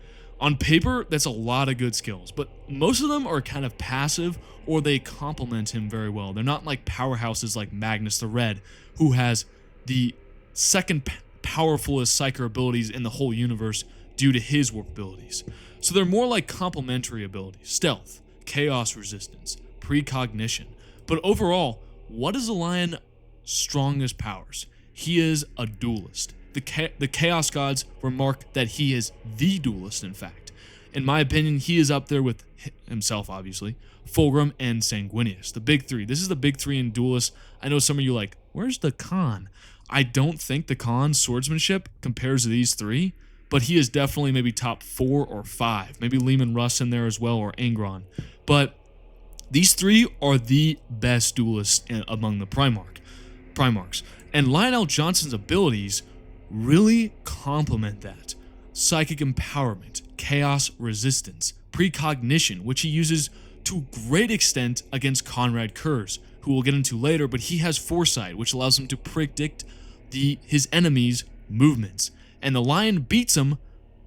S1: on paper, that's a lot of good skills. But most of them are kind of passive, or they complement him very well. They're not like powerhouses like Magnus the Red, who has the second powerfulest psyker abilities in the whole universe due to his warp abilities. So they're more like complementary abilities: stealth, chaos resistance, precognition. But overall, what is the Lion's strongest powers? He is a duelist. The Chaos Gods remark that he is the duelist, in fact. In my opinion, he is up there with himself, obviously, Fulgrim, and Sanguinius, the big three. This is the big three in duelists. I know some of you are like, where's the Khan? I don't think the Khan's swordsmanship compares to these three, but he is definitely maybe top 4 or 5. Maybe Leman Russ in there as well, or Angron. But these three are the best duelists among the Primarchs. And Lionel Johnson's abilities really complement that. Psychic Empowerment, Chaos Resistance, Precognition, which he uses to great extent against Conrad Kurz, who we'll get into later, but he has Foresight, which allows him to predict his enemies' movements. And the Lion beats him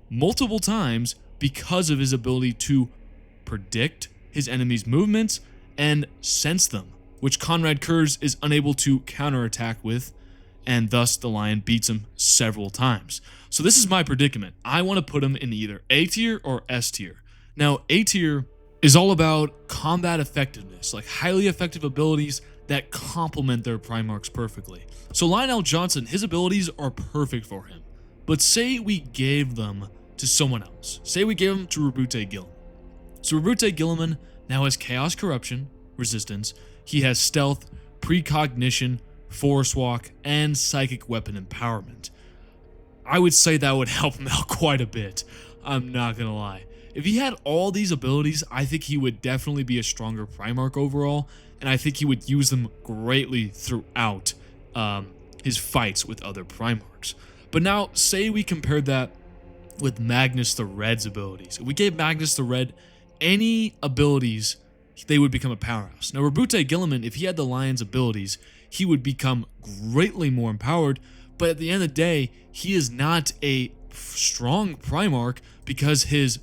S1: multiple times because of his ability to predict his enemies' movements and sense them, which Conrad Kurz is unable to counterattack with, and thus the Lion beats him several times. So this is my predicament. I want to put him in either A tier or S tier. Now, A tier is all about combat effectiveness, like highly effective abilities that complement their Primarchs perfectly. So Lionel Johnson, his abilities are perfect for him. But say we gave them to someone else. Say we gave them to Rabute Guilliman. So Rabute Guilliman now has Chaos Corruption, Resistance. He has Stealth, Precognition, Force Walk, and Psychic Weapon Empowerment. I would say that would help him out quite a bit. I'm not gonna lie. If he had all these abilities, I think he would definitely be a stronger Primarch overall, and I think he would use them greatly throughout his fights with other Primarchs. But now, say we compared that with Magnus the Red's abilities. If we gave Magnus the Red any abilities, they would become a powerhouse. Now, Rabute Guilliman, if he had the Lion's abilities, he would become greatly more empowered, but at the end of the day, he is not a strong Primarch because his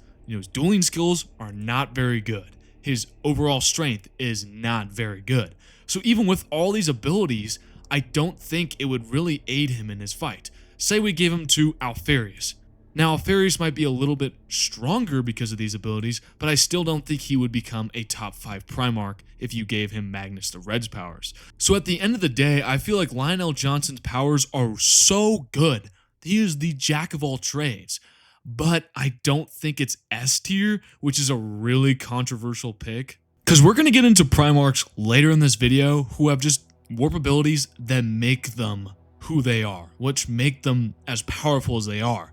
S1: dueling skills are not very good. His overall strength is not very good. So even with all these abilities, I don't think it would really aid him in his fight. Say we gave him to Alfarius. Now, Alfarius might be a little bit stronger because of these abilities, but I still don't think he would become a top 5 Primarch if you gave him Magnus the Red's powers. So at the end of the day, I feel like Lionel Johnson's powers are so good. He is the jack of all trades. But I don't think it's S tier, which is a really controversial pick. Because we're going to get into Primarchs later in this video who have just warp abilities that make them who they are, which make them as powerful as they are.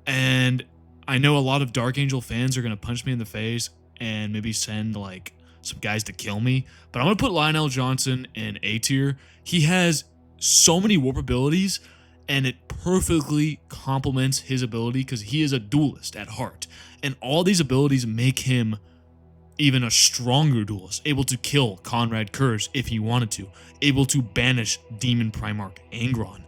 S1: And I know a lot of Dark Angel fans are going to punch me in the face and maybe send like some guys to kill me, but I'm going to put Lionel Johnson in A tier. He has so many warp abilities and it perfectly complements his ability because he is a duelist at heart. And all these abilities make him even a stronger duelist, able to kill Conrad Kurz if he wanted to, able to banish Demon Primarch Angron.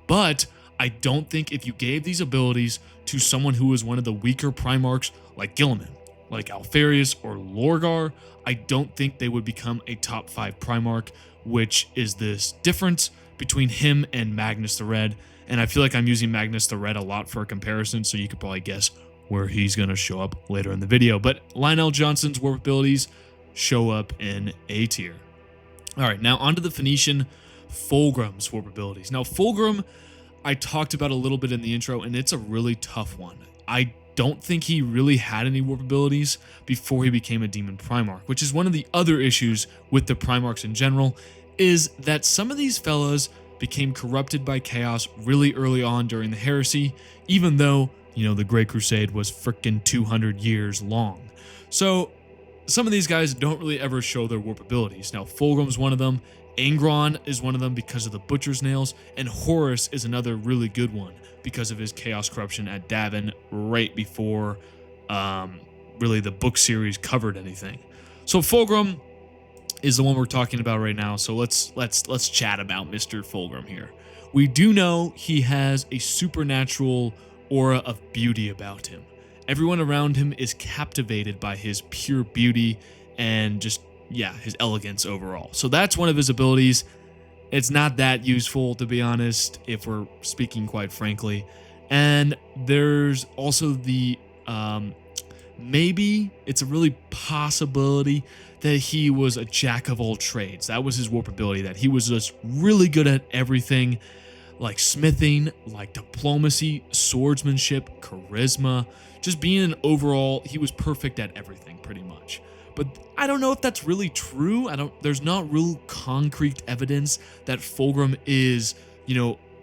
S1: But I don't think if you gave these abilities to someone who is one of the weaker Primarchs like Guilliman, like Alfarius or Lorgar, I don't think they would become a top 5 Primarch, which is this difference between him and Magnus the Red. And I feel like I'm using Magnus the Red a lot for a comparison, so you could probably guess where he's going to show up later in the video. But Lionel Johnson's warp abilities show up in A tier. All right, now onto the Phoenician Fulgrim's warp abilities. Now, Fulgrim, I talked about a little bit in the intro, and it's a really tough one. I don't think he really had any warp abilities before he became a Demon Primarch, which is one of the other issues with the Primarchs in general, is that some of these fellas became corrupted by chaos really early on during the heresy, even though, the Great Crusade was frickin' 200 years long. So some of these guys don't really ever show their warp abilities. Now, Fulgrim's one of them, Angron is one of them because of the Butcher's Nails, and Horus is another really good one because of his Chaos Corruption at Degen right before really the book series covered anything. So Fulgrim is the one we're talking about right now. So let's chat about Mr. Fulgrim here. We do know he has a supernatural aura of beauty about him. Everyone around him is captivated by his pure beauty and just his elegance overall. So that's one of his abilities. It's not that useful, to be honest, if we're speaking quite frankly. And there's also the maybe it's a really possibility that he was a jack of all trades. That was his warp ability, that he was just really good at everything, like smithing, like diplomacy, swordsmanship, charisma, just being an overall, he was perfect at everything pretty much. But I don't know if that's really true. There's not real concrete evidence that Fulgrim is,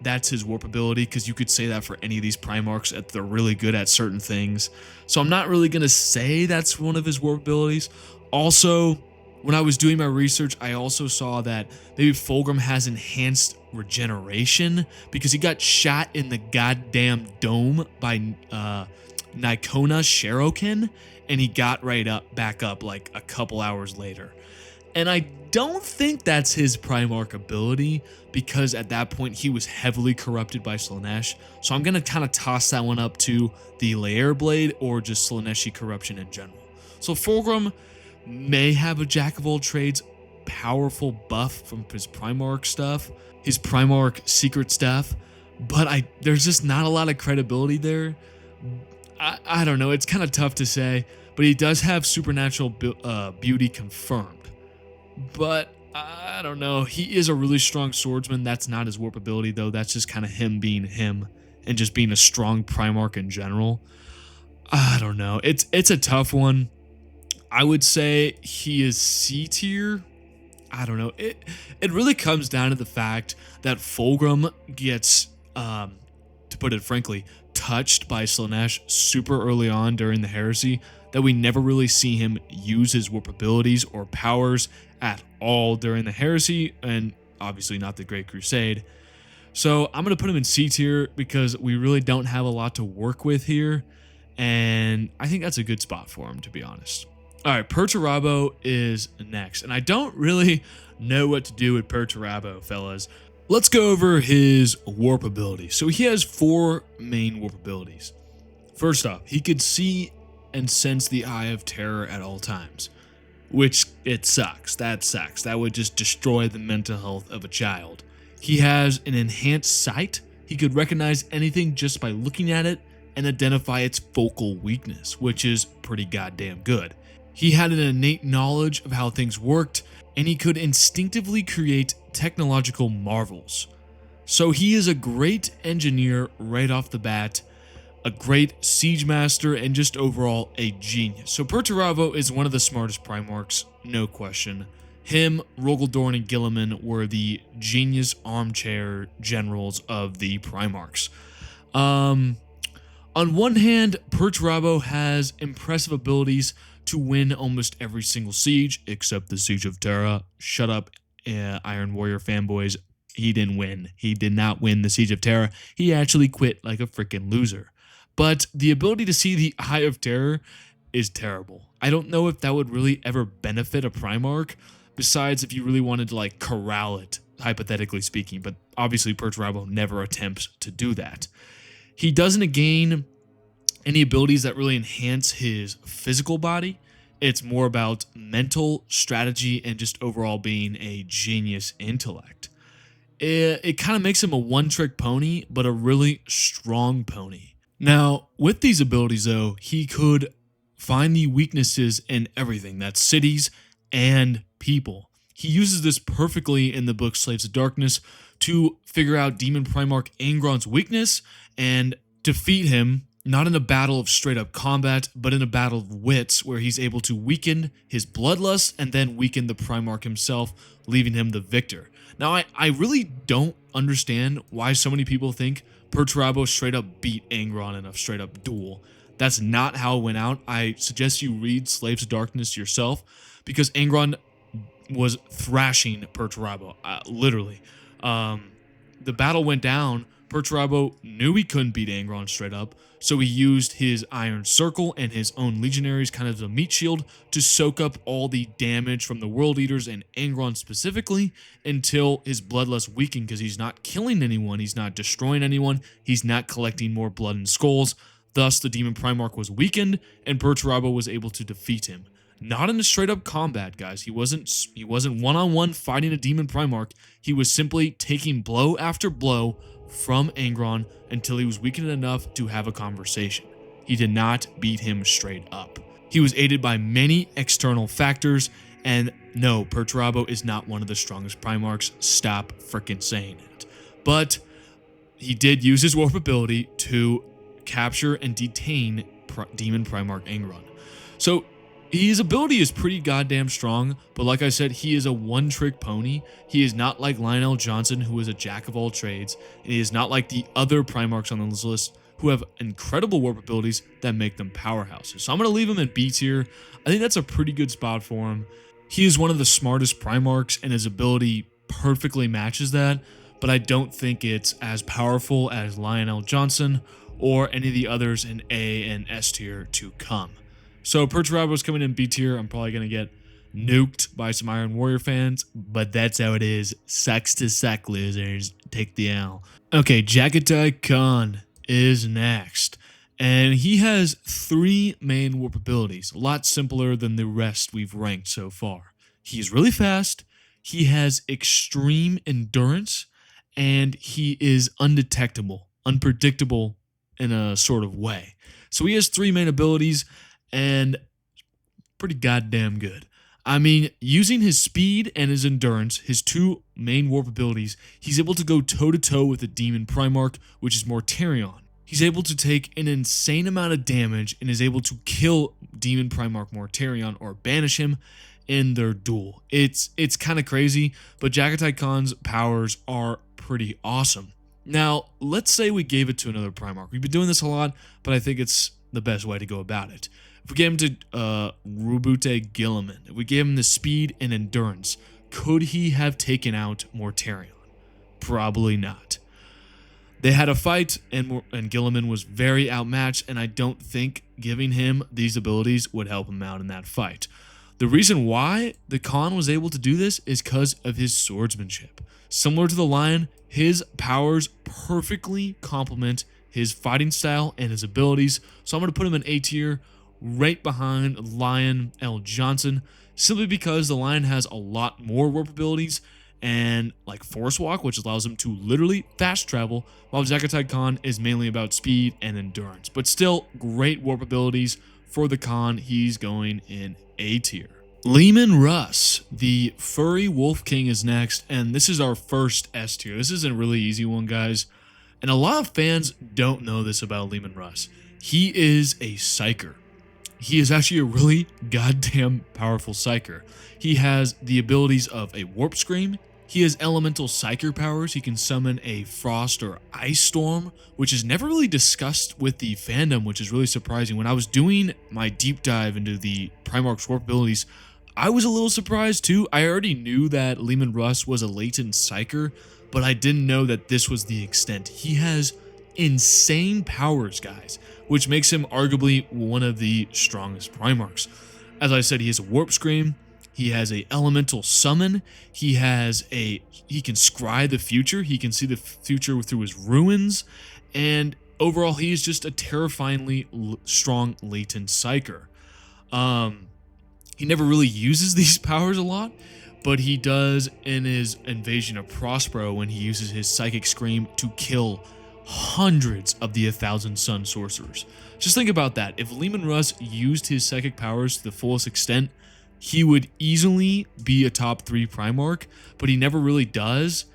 S1: that's his warp ability, because you could say that for any of these Primarchs that they're really good at certain things. So I'm not really going to say that's one of his warp abilities. Also, when I was doing my research, I also saw that maybe Fulgrim has enhanced regeneration because he got shot in the goddamn dome by Nikona Sherokin, and he got back up like a couple hours later. And I don't think that's his Primarch ability because at that point he was heavily corrupted by Slaanesh. So I'm going to kind of toss that one up to the Lair Blade or just Slaaneshi corruption in general. So Fulgrim may have a jack of all trades powerful buff from his Primarch stuff, his Primarch secret stuff, but there's just not a lot of credibility there. I don't know, it's kind of tough to say, but he does have supernatural beauty confirmed. But I don't know, he is a really strong swordsman. That's not his warp ability though, that's just kind of him being him and just being a strong Primarch in general. I don't know. It's a tough one. I would say he is C tier. I don't know. It really comes down to the fact that Fulgrim gets, to put it frankly, touched by Slaanesh super early on during the Heresy, that we never really see him use his warp abilities or powers at all during the Heresy, and obviously not the Great Crusade. So I'm going to put him in C tier because we really don't have a lot to work with here, and I think that's a good spot for him, to be honest. All right, Perturabo is next, and I don't really know what to do with Perturabo, fellas. Let's go over his warp ability. So he has 4 main warp abilities. First off, he could see and sense the Eye of Terror at all times, which it sucks. That sucks. That would just destroy the mental health of a child. He has an enhanced sight. He could recognize anything just by looking at it and identify its focal weakness, which is pretty goddamn good. He had an innate knowledge of how things worked, and he could instinctively create technological marvels. So he is a great engineer right off the bat, a great siege master, and just overall a genius. So Perturabo is one of the smartest Primarchs, no question. Him, Rogeldorn, and Guilliman were the genius armchair generals of the Primarchs. On one hand, Perturabo has impressive abilities to win almost every single siege, except the Siege of Terra. Shut up, Iron Warrior fanboys. He didn't win. He did not win the Siege of Terra. He actually quit like a freaking loser. But the ability to see the Eye of Terror is terrible. I don't know if that would really ever benefit a Primarch, besides if you really wanted to like corral it, hypothetically speaking, but obviously Perturabo never attempts to do that. He doesn't gain any abilities that really enhance his physical body. It's more about mental strategy and just overall being a genius intellect. It kind of makes him a one-trick pony, but a really strong pony. Now, with these abilities though, he could find the weaknesses in everything. That's cities and people. He uses this perfectly in the book Slaves of Darkness to figure out Demon Primarch Angron's weakness and defeat him, not in a battle of straight up combat, but in a battle of wits where he's able to weaken his bloodlust and then weaken the Primarch himself, leaving him the victor. Now, I really don't understand why so many people think Perturabo straight up beat Angron in a straight up duel. That's not how it went out. I suggest you read Slaves of Darkness yourself, because Angron was thrashing Perturabo, literally. The battle went down. Perturabo knew he couldn't beat Angron straight up, so he used his Iron Circle and his own legionaries kind of as a meat shield to soak up all the damage from the World Eaters and Angron specifically until his bloodlust weakened, because he's not killing anyone, he's not destroying anyone, he's not collecting more blood and skulls. Thus, the Demon Primarch was weakened, and Perturabo was able to defeat him. Not in a straight up combat, guys. He wasn't one-on-one fighting a Demon Primarch. He was simply taking blow after blow from Angron until he was weakened enough to have a conversation. He did not beat him straight up. He was aided by many external factors, and no, Perturabo is not one of the strongest Primarchs. Stop freaking saying it. But he did use his warp ability to capture and detain Demon Primarch Angron. So his ability is pretty goddamn strong, but like I said, he is a one-trick pony. He is not like Lionel Johnson, who is a jack of all trades, and he is not like the other Primarchs on this list who have incredible warp abilities that make them powerhouses. So I'm going to leave him in B tier. I think that's a pretty good spot for him. He is one of the smartest Primarchs, and his ability perfectly matches that, but I don't think it's as powerful as Lionel Johnson or any of the others in A and S tier to come. So Perturabo's coming in B tier. I'm probably going to get nuked by some Iron Warrior fans, but that's how it is. Sucks to suck, losers. Take the L. Okay, Jagatai Khan is next, and he has 3 main warp abilities, a lot simpler than the rest we've ranked so far. He's really fast, he has extreme endurance, and he is undetectable, unpredictable in a sort of way. So he has 3 main abilities, and pretty goddamn good. I mean, using his speed and his endurance, his two main warp abilities, he's able to go toe-to-toe with the Demon Primarch, which is Mortarion. He's able to take an insane amount of damage and is able to kill Demon Primarch Mortarion or banish him in their duel. It's kind of crazy, but Jagatai Khan's powers are pretty awesome. Now, let's say we gave it to another Primarch. We've been doing this a lot, but I think it's the best way to go about it. If we gave him to Rubute Guilliman, if we gave him the speed and endurance, could he have taken out Mortarion? Probably not. They had a fight, and Guilliman was very outmatched, and I don't think giving him these abilities would help him out in that fight. The reason why the Khan was able to do this is because of his swordsmanship. Similar to the Lion, his powers perfectly complement his fighting style and his abilities, so I'm going to put him in A tier, right behind Lion L. Johnson, simply because the Lion has a lot more warp abilities and like Force Walk, which allows him to literally fast travel, while Jagatai Khan is mainly about speed and endurance. But still, great warp abilities for the Khan. He's going in A tier. Leman Russ, the Furry Wolf King, is next, and this is our first S tier. This is a really easy one, guys, and a lot of fans don't know this about Leman Russ. He is a Psyker. He is actually a really goddamn powerful Psyker. He has the abilities of a Warp Scream. He has elemental Psyker powers. He can summon a Frost or Ice Storm, which is never really discussed with the fandom, which is really surprising. When I was doing my deep dive into the Primarch Warp abilities, I was a little surprised too. I already knew that Leman Russ was a latent Psyker, but I didn't know that this was the extent. He has insane powers, guys, which makes him arguably one of the strongest Primarchs. As I said, he has a Warp Scream, he has a Elemental Summon, he can scry the future, he can see the future through his ruins, and overall he is just a terrifyingly strong latent Psyker. He never really uses these powers a lot, but he does in his Invasion of Prospero when he uses his Psychic Scream to kill hundreds of the 1,000 Sun sorcerers. Just think about that. If Leman Russ used his psychic powers to the fullest extent, he would easily be a top 3 Primarch, but he never really does.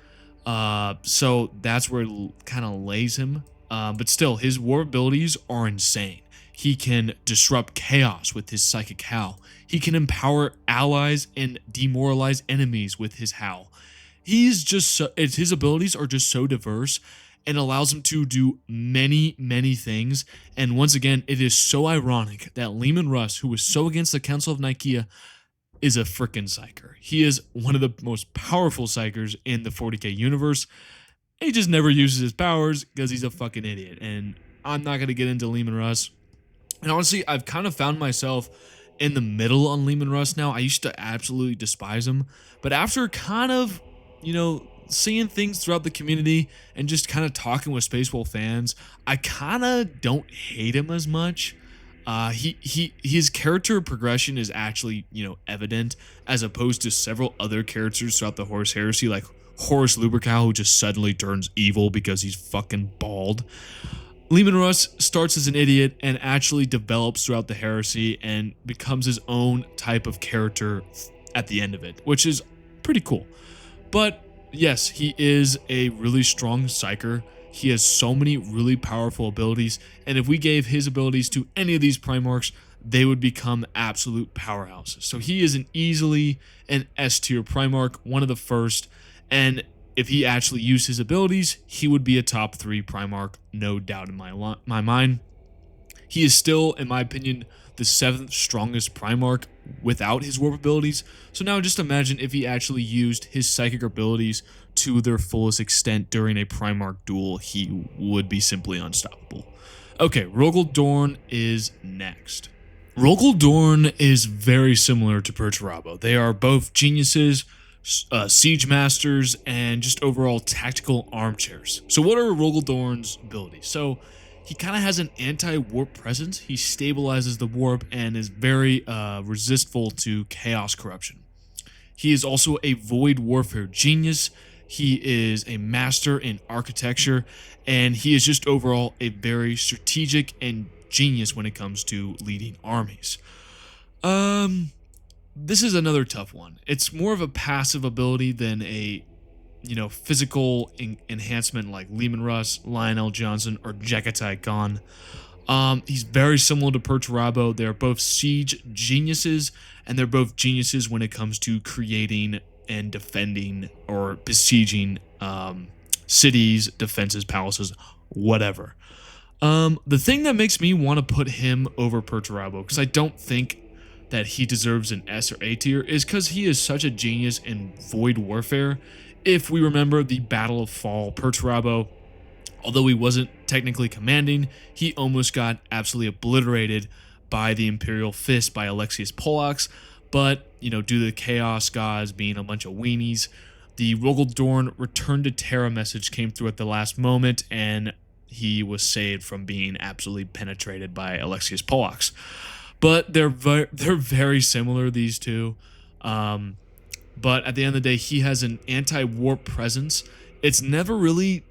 S1: So that's where it kind of lays him. But still, his war abilities are insane. He can disrupt chaos with his Psychic Howl. He can empower allies and demoralize enemies with his Howl. His abilities are just so diverse and allows him to do many, many things. And once again, it is so ironic that Leman Russ, who was so against the Council of Nicaea, is a frickin' Psyker. He is one of the most powerful Psykers in the 40K universe. He just never uses his powers because he's a fucking idiot. And I'm not going to get into Leman Russ. And honestly, I've kind of found myself in the middle on Leman Russ now. I used to absolutely despise him. But after kind of, seeing things throughout the community and just kind of talking with Space Wolf fans, I kind of don't hate him as much. His character progression is actually, evident, as opposed to several other characters throughout the Horus Heresy, like Horus Lupercal, who just suddenly turns evil because he's fucking bald. Leman Russ starts as an idiot and actually develops throughout the Heresy and becomes his own type of character at the end of it, which is pretty cool. But yes, he is a really strong Psyker. He has so many really powerful abilities, and if we gave his abilities to any of these Primarchs, they would become absolute powerhouses. So he is easily an S tier Primarch, one of the first, and if he actually used his abilities, he would be a top 3 Primarch, no doubt in my mind. He is still, in my opinion, the 7th strongest Primarch without his warp abilities. So now just imagine if he actually used his psychic abilities to their fullest extent during a Primarch duel, he would be simply unstoppable. Okay, Rogel Dorn is next. Rogel Dorn is very similar to Perturabo. They are both geniuses, siege masters, and just overall tactical armchairs. So what are Rogel Dorn's abilities? So he kind of has an anti-warp presence. He stabilizes the warp and is very resistful to chaos corruption. He is also a void warfare genius. He is a master in architecture, and he is just overall a very strategic and genius when it comes to leading armies. this is another tough one. It's more of a passive ability than a, physical enhancement like Lehman Russ, Lionel Johnson, or Jagatai Khan. He's very similar to Perturabo. They're both siege geniuses, and they're both geniuses when it comes to creating and defending or besieging cities, defenses, palaces, whatever. The thing that makes me want to put him over Perturabo, because I don't think that he deserves an S or A tier, is because he is such a genius in Void Warfare. If we remember the Battle of Fall, Perturabo, although he wasn't technically commanding, he almost got absolutely obliterated by the Imperial Fist by Alexius Pollux, but, due to the Chaos Gods being a bunch of weenies, the Rogaldorn Return to Terra message came through at the last moment, and he was saved from being absolutely penetrated by Alexius Pollux. But they're very similar, these two. But at the end of the day, he has an anti-warp presence. It's never really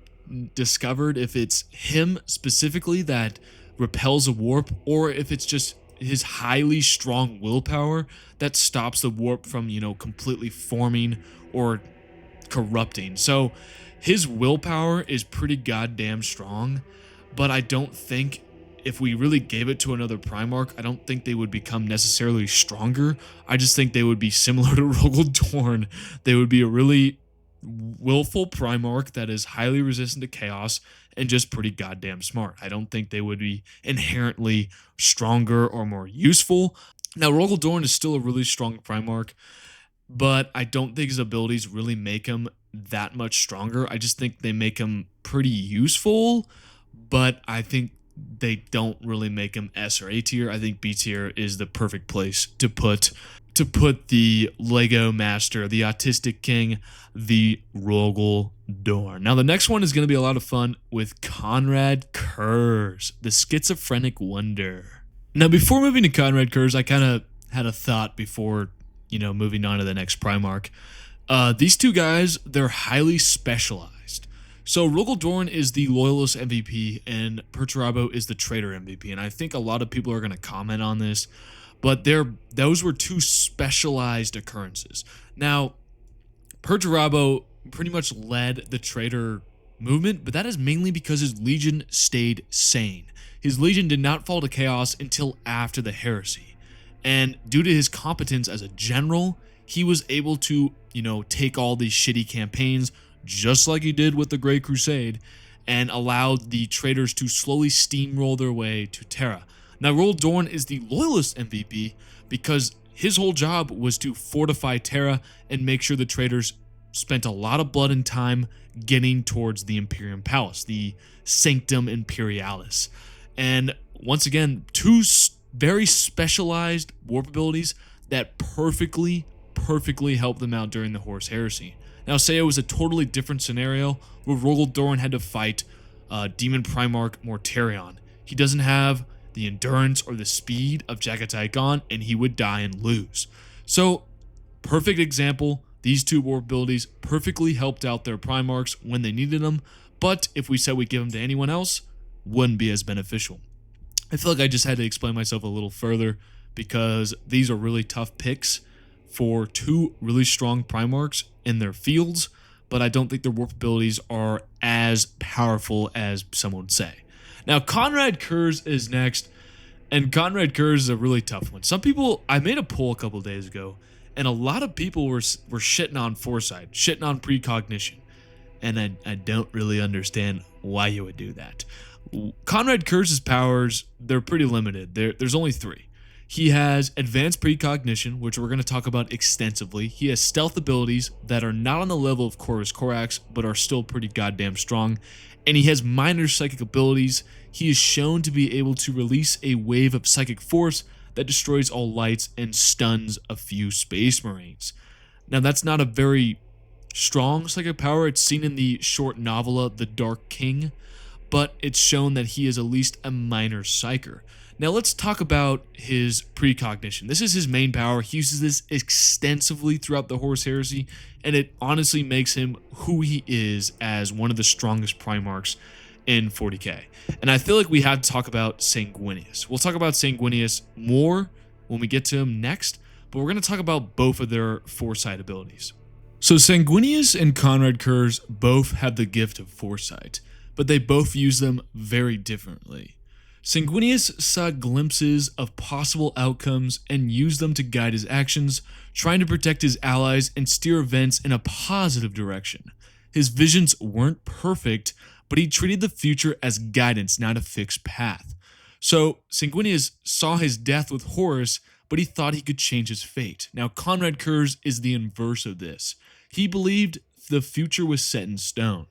S1: discovered if it's him specifically that repels a warp, or if it's just his highly strong willpower that stops the warp from, completely forming or corrupting. So his willpower is pretty goddamn strong, but I don't think if we really gave it to another Primarch, I don't think they would become necessarily stronger. I just think they would be similar to Rogaldorn. They would be a really willful Primarch that is highly resistant to chaos and just pretty goddamn smart. I don't think they would be inherently stronger or more useful. Now, Rogaldorn is still a really strong Primarch, but I don't think his abilities really make him that much stronger. I just think they make him pretty useful, but I think they don't really make him S or A tier. I think B tier is the perfect place to put the Lego Master, the Autistic King, the Rogaldorn. Now the next one is going to be a lot of fun with Conrad Kurz, the Schizophrenic Wonder. Now before moving to Conrad Kurz, I kind of had a thought before, moving on to the next Primarch. These two guys, they're highly specialized. So Rogaldorn is the Loyalist MVP and Perturabo is the Traitor MVP. And I think a lot of people are going to comment on this, but those were two specialized occurrences. Now, Perturabo pretty much led the Traitor movement, but that is mainly because his Legion stayed sane. His Legion did not fall to chaos until after the heresy. And due to his competence as a general, he was able to, take all these shitty campaigns, just like he did with the Great Crusade, and allowed the traitors to slowly steamroll their way to Terra. Now, Rogaldorn is the Loyalist MVP because his whole job was to fortify Terra and make sure the traitors spent a lot of blood and time getting towards the Imperium Palace, the Sanctum Imperialis. And once again, two very specialized warp abilities that perfectly helped them out during the Horus Heresy. Now, say it was a totally different scenario where Rogaldorn had to fight Demon Primarch Mortarion. He doesn't have the endurance or the speed of Jagatai Khan, and he would die and lose. So, perfect example, these two warp abilities perfectly helped out their Primarchs when they needed them, but if we said we give them to anyone else, wouldn't be as beneficial. I feel like I just had to explain myself a little further because these are really tough picks for two really strong Primarchs in their fields, but I don't think their warp abilities are as powerful as some would say. Now, Conrad Kurz is next, and Conrad Kurz is a really tough one. Some people, I made a poll a couple days ago, and a lot of people were shitting on foresight, shitting on precognition, and I don't really understand why you would do that. Conrad Kurz's powers, they're pretty limited. There's only 3. He has advanced precognition, which we're going to talk about extensively. He has stealth abilities that are not on the level of Corvus Corax, but are still pretty goddamn strong. And he has minor psychic abilities. He is shown to be able to release a wave of psychic force that destroys all lights and stuns a few Space Marines. Now, that's not a very strong psychic power. It's seen in the short novella, The Dark King, but it's shown that he is at least a minor psyker. Now let's talk about his precognition. This is his main power. He uses this extensively throughout the Horus Heresy, and it honestly makes him who he is as one of the strongest Primarchs in 40k. And I feel like we have to talk about Sanguinius. We'll talk about Sanguinius more when we get to him next, but we're going to talk about both of their foresight abilities. So Sanguinius and Conrad Kurz both have the gift of foresight, but they both use them very differently. Sanguinius saw glimpses of possible outcomes and used them to guide his actions, trying to protect his allies and steer events in a positive direction. His visions weren't perfect, but he treated the future as guidance, not a fixed path. So Sanguinius saw his death with Horus, but he thought he could change his fate. Now Conrad Kurz is the inverse of this. He believed the future was set in stone.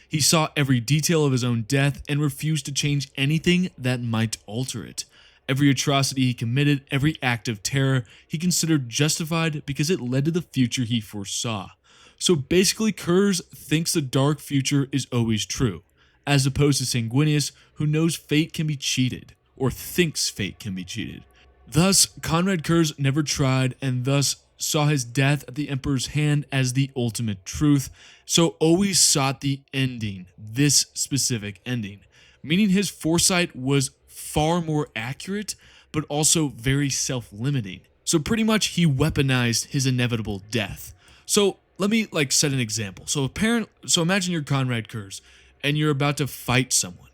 S1: He saw every detail of his own death and refused to change anything that might alter it. Every atrocity he committed, every act of terror, he considered justified because it led to the future he foresaw. So basically, Kurz thinks the dark future is always true, as opposed to Sanguinius, who knows fate can be cheated, or thinks fate can be cheated. Thus, Conrad Kurz never tried, and thus saw his death at the Emperor's hand as the ultimate truth, so always sought the ending, this specific ending, meaning his foresight was far more accurate, but also very self-limiting. So pretty much he weaponized his inevitable death. So let me set an example. So imagine you're Conrad Kurz, and you're about to fight someone.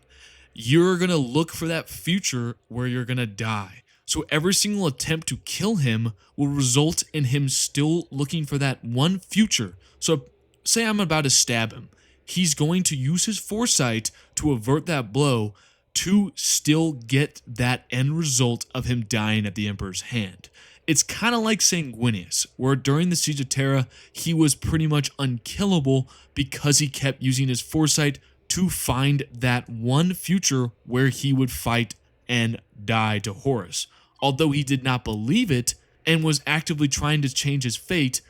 S1: You're gonna look for that future where you're gonna die. So every single attempt to kill him will result in him still looking for that one future. So say I'm about to stab him. He's going to use his foresight to avert that blow to still get that end result of him dying at the Emperor's hand. It's kind of like Sanguinius, where during the Siege of Terra, he was pretty much unkillable because he kept using his foresight to find that one future where he would fight and die to Horus. Although he did not believe it and was actively trying to change his fate,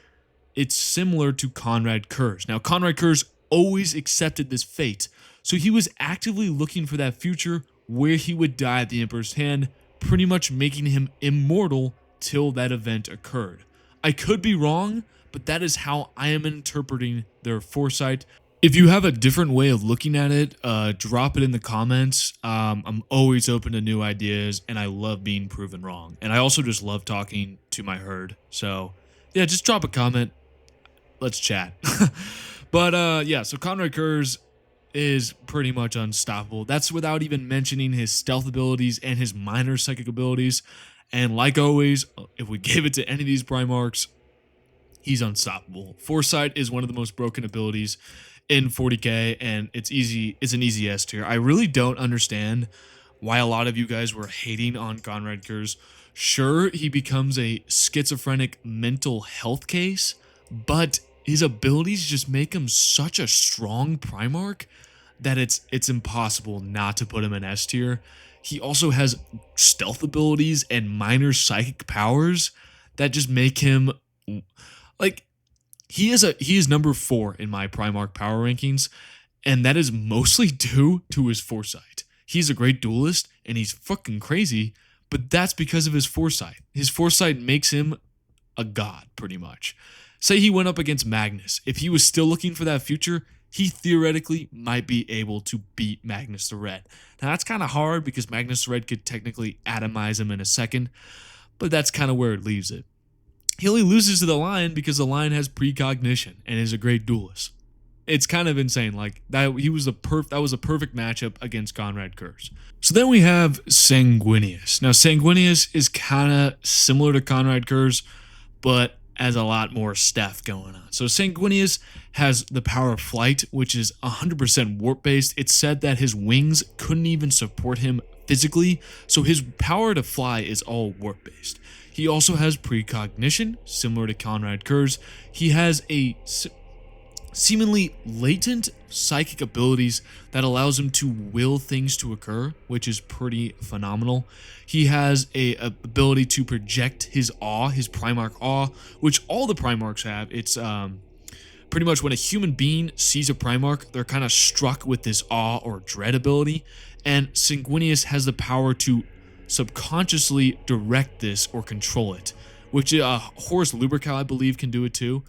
S1: it's similar to Conrad Kurz. Now, Conrad Kurz always accepted this fate, so he was actively looking for that future where he would die at the Emperor's hand, pretty much making him immortal till that event occurred. I could be wrong, but that is how I am interpreting their foresight. If you have a different way of looking at it, drop it in the comments. I'm always open to new ideas, and I love being proven wrong. And I also just love talking to my herd. So, yeah, just drop a comment. Let's chat. But, yeah, so Conrad Kurz is pretty much unstoppable. That's without even mentioning his stealth abilities and his minor psychic abilities. And like always, if we gave it to any of these Primarchs, he's unstoppable. Foresight is one of the most broken abilities in 40K, and it's an easy S tier. I really don't understand why a lot of you guys were hating on Conrad Kurz. Sure, he becomes a schizophrenic mental health case, but his abilities just make him such a strong Primarch that it's impossible not to put him in S tier. He also has stealth abilities and minor psychic powers that just make him he is number 4 in my Primarch power rankings, and that is mostly due to his foresight. He's a great duelist and he's fucking crazy, but that's because of his foresight. His foresight makes him a god, pretty much. Say he went up against Magnus. If he was still looking for that future, he theoretically might be able to beat Magnus the Red. Now that's kind of hard because Magnus the Red could technically atomize him in a second, but that's kind of where it leaves it. He only loses to the Lion because the Lion has precognition and is a great duelist. It's kind of insane. That was a perfect matchup against Conrad Kurz. So then we have Sanguinius. Now Sanguinius is kind of similar to Conrad Kurz, but has a lot more stuff going on. So Sanguinius has the power of flight, which is 100% warp based. It's said that his wings couldn't even support him physically, so his power to fly is all warp based. He also has precognition, similar to Conrad Kurz. He has a seemingly latent psychic abilities that allows him to will things to occur, which is pretty phenomenal. He has a ability to project his awe, his Primarch awe, which all the Primarchs have. It's pretty much when a human being sees a Primarch, they're kind of struck with this awe or dread ability, and Sanguinius has the power to subconsciously direct this or control it, which Horus Lubrical, I believe, can do it too.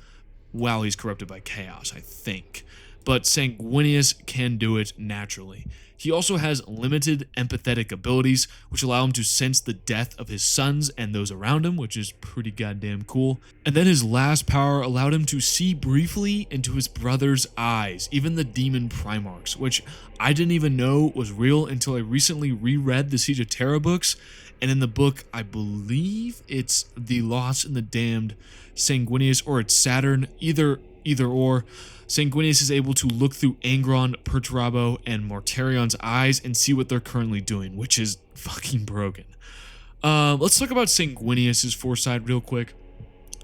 S1: While he's corrupted by chaos, I think. but Sanguinius can do it naturally. He also has limited empathetic abilities, which allow him to sense the death of his sons and those around him, which is pretty goddamn cool. And then his last power allowed him to see briefly into his brother's eyes, even the demon Primarchs, which I didn't even know was real until I recently reread the Siege of Terra books. And in the book, I believe it's The Lost and the Damned, Sanguinius, or it's Saturn, either or. Sanguinius is able to look through Angron, Perturabo, and Mortarion's eyes and see what they're currently doing, which is fucking broken. Let's talk about Sanguinius' foresight real quick.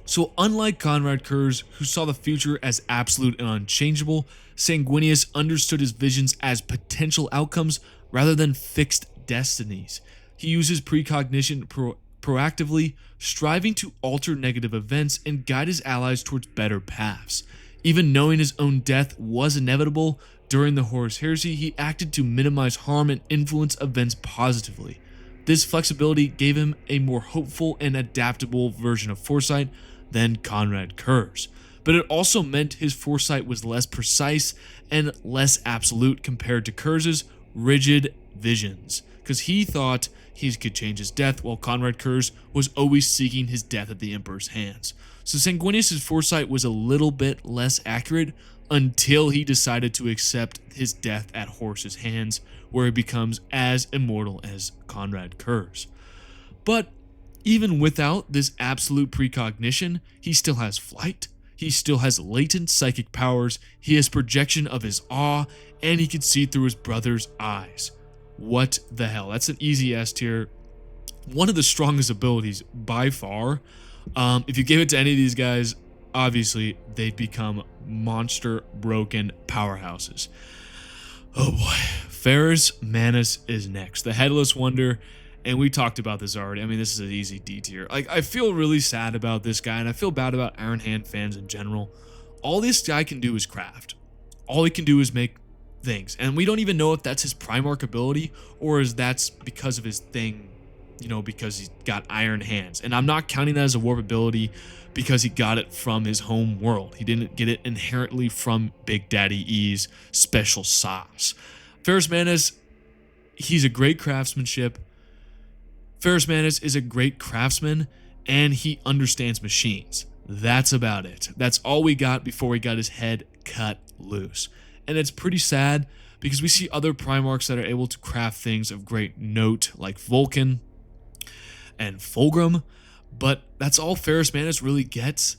S1: So unlike Conrad Kurz, who saw the future as absolute and unchangeable, Sanguinius understood his visions as potential outcomes rather than fixed destinies. He uses precognition proactively, striving to alter negative events and guide his allies towards better paths. Even knowing his own death was inevitable during the Horus Heresy, he acted to minimize harm and influence events positively. This flexibility gave him a more hopeful and adaptable version of foresight than Conrad Kurz. But it also meant his foresight was less precise and less absolute compared to Kurz's rigid visions, because he thought he could change his death, while Conrad Kurz was always seeking his death at the Emperor's hands. So Sanguinius' foresight was a little bit less accurate until he decided to accept his death at Horus's hands, where he becomes as immortal as Conrad Kurz. But even without this absolute precognition, he still has flight, he still has latent psychic powers, he has projection of his awe, and he can see through his brother's eyes. What the hell? That's an easy S tier. One of the strongest abilities by far. If you gave it to any of these guys, obviously they'd become monster broken powerhouses. Oh boy. Ferrus Manus is next, the Headless Wonder, and we talked about this already. I mean, this is an easy D tier. Like, I feel really sad about this guy, and I feel bad about Iron Hand fans in general. All this guy can do is craft. All he can do is make things, and we don't even know if that's his Primarch ability or is that's because of his thing, you know, because he's got iron hands. And I'm not counting that as a warp ability because he got it from his home world. He didn't get it inherently from Big Daddy E's special sauce. Ferrus Manus, he's a great craftsmanship. Ferrus Manus is a great craftsman, and he understands machines. That's about it. That's all we got before he got his head cut loose. And it's pretty sad because we see other Primarchs that are able to craft things of great note, like Vulcan and Fulgrim, but that's all Ferrus Manus really gets,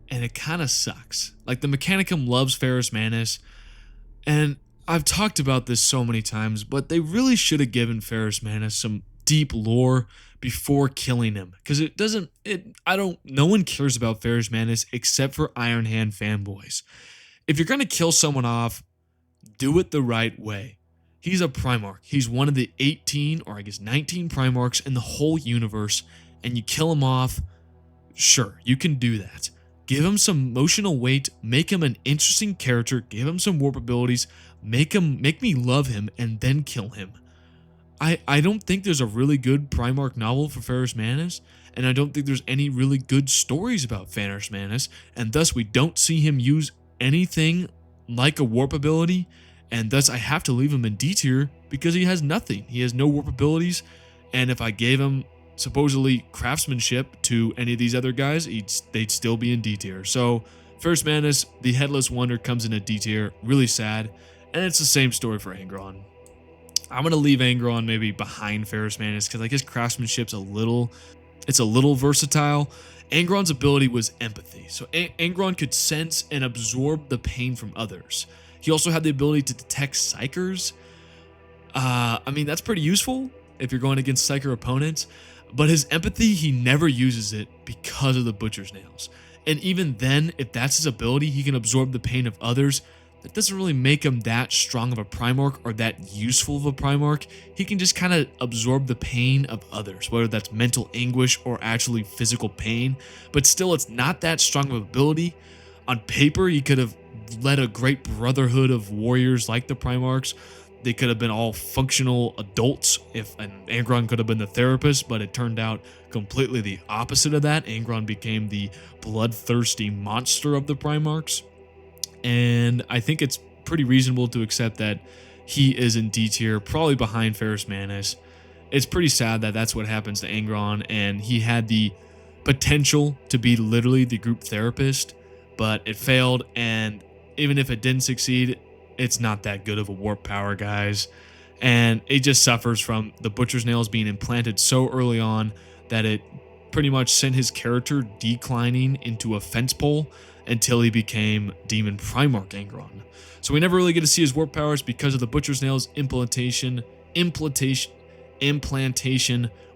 S1: and it kind of sucks. Like, the Mechanicum loves Ferrus Manus, and I've talked about this so many times, but they really should have given Ferrus Manus some deep lore before killing him, because no one cares about Ferrus Manus except for Iron Hand fanboys. If you're going to kill someone off, do it the right way. He's a Primarch. He's one of the 18 or I guess 19 Primarchs in the whole universe, and you kill him off, sure, you can do that. Give him some emotional weight, make him an interesting character, give him some warp abilities, make me love him, and then kill him. I don't think there's a really good Primarch novel for Ferrus Manus, and I don't think there's any really good stories about Ferrus Manus, and thus we don't see him use anything like a warp ability, and thus I have to leave him in D tier because he has nothing. He has no warp abilities, and if I gave him supposedly craftsmanship to any of these other guys, they'd still be in D tier. So Ferrus Manus, the Headless Wonder, comes in a D tier, really sad, and it's the same story for Angron. I'm going to leave Angron maybe behind Ferrus Manus because I guess craftsmanship's a little versatile. Angron's ability was empathy, so Angron could sense and absorb the pain from others. He also had the ability to detect psychers. I mean, that's pretty useful if you're going against psyker opponents, but his empathy, he never uses it because of the Butcher's Nails. And even then, if that's his ability, he can absorb the pain of others. That doesn't really make him that strong of a Primarch or that useful of a Primarch. He can just kind of absorb the pain of others, whether that's mental anguish or actually physical pain. But still, it's not that strong of an ability. On paper, he could have led a great brotherhood of warriors like the Primarchs. They could have been all functional adults, and Angron could have been the therapist, but it turned out completely the opposite of that. Angron became the bloodthirsty monster of the Primarchs. And I think it's pretty reasonable to accept that he is in D tier, probably behind Ferrus Manus. It's pretty sad that that's what happens to Angron, and he had the potential to be literally the group therapist, but it failed, and even if it didn't succeed, it's not that good of a warp power, guys. And it just suffers from the Butcher's Nails being implanted so early on that it pretty much sent his character declining into a fence pole until he became Demon Primarch Angron. So we never really get to see his warp powers because of the Butcher's Nails implantation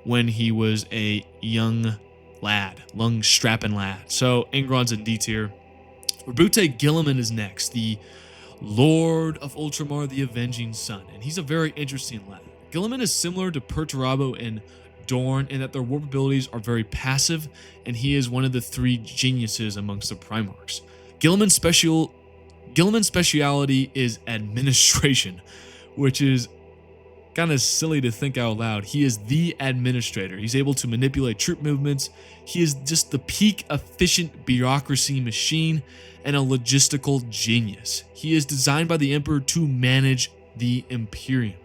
S1: when he was a young strapping lad. So Angron's in D tier. Roboute Guilliman is next, the Lord of Ultramar, the Avenging Sun, and he's a very interesting lad. Guilliman is similar to Perturabo and Dorn in that their warp abilities are very passive, and he is one of the 3 geniuses amongst the Primarchs. Guilliman's speciality is administration, which is kind of silly to think out loud. He is the administrator. He's able to manipulate troop movements. He is just the peak efficient bureaucracy machine and a logistical genius. He is designed by the Emperor to manage the Imperium.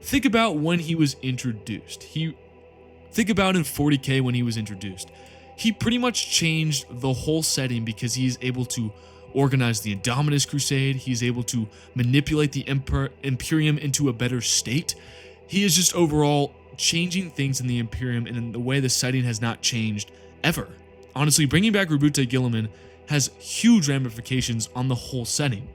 S1: Think about when he was introduced. Think about in 40K when he was introduced. He pretty much changed the whole setting because he is able to organize the Indominus Crusade. He's able to manipulate the Imperium into a better state. He is just overall changing things in the Imperium and in the way the setting has not changed ever. Honestly, bringing back Roboute Guilliman has huge ramifications on the whole setting.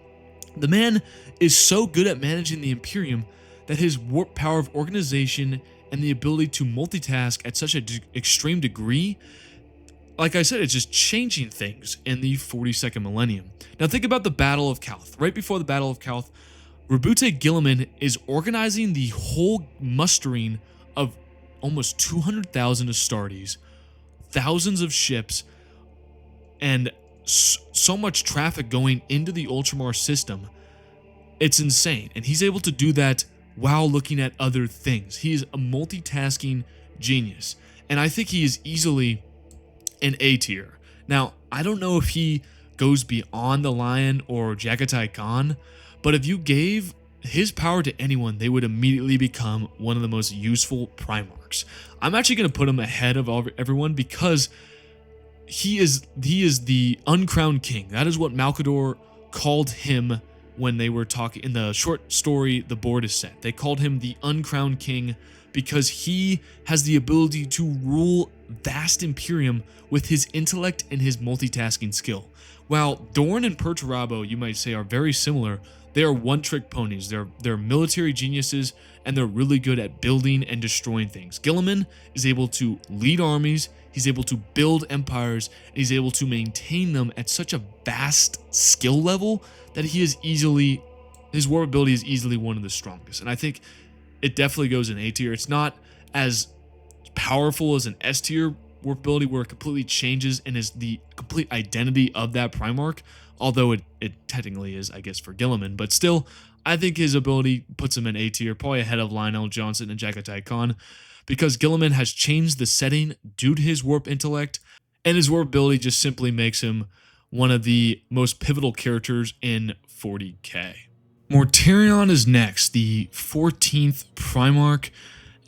S1: The man is so good at managing the Imperium that his warp power of organization and the ability to multitask at such an extreme degree, like I said, it's just changing things in the 42nd millennium. Now think about the Battle of Calth. Right before the Battle of Calth, Roboute Guilliman is organizing the whole mustering of almost 200,000 Astartes, thousands of ships, and so much traffic going into the Ultramar system. It's insane. And he's able to do that while looking at other things. He is a multitasking genius. And I think he is easily an A tier. Now, I don't know if he goes beyond the Lion or Jagatai Khan, but if you gave his power to anyone, they would immediately become one of the most useful Primarchs. I'm actually going to put him ahead of everyone because he is the uncrowned king. That is what Malcador called him when they were talking in the short story The Board is Set. They called him the uncrowned king because he has the ability to rule vast Imperium with his intellect and his multitasking skill. While Dorn and Perturabo, you might say, are very similar, they are one-trick ponies. They're military geniuses, and they're really good at building and destroying things. Guilliman is able to lead armies, he's able to build empires, and he's able to maintain them at such a vast skill level that his warp ability is easily one of the strongest. And I think it definitely goes in A tier. It's not as powerful as an S tier warp ability where it completely changes and is the complete identity of that Primarch, although it technically is, I guess, for Guilliman. But still, I think his ability puts him in A tier, probably ahead of Lionel Johnson and Jagatai Khan, because Guilliman has changed the setting due to his warp intellect, and his warp ability just simply makes him one of the most pivotal characters in 40K. Mortarion is next, the 14th Primarch,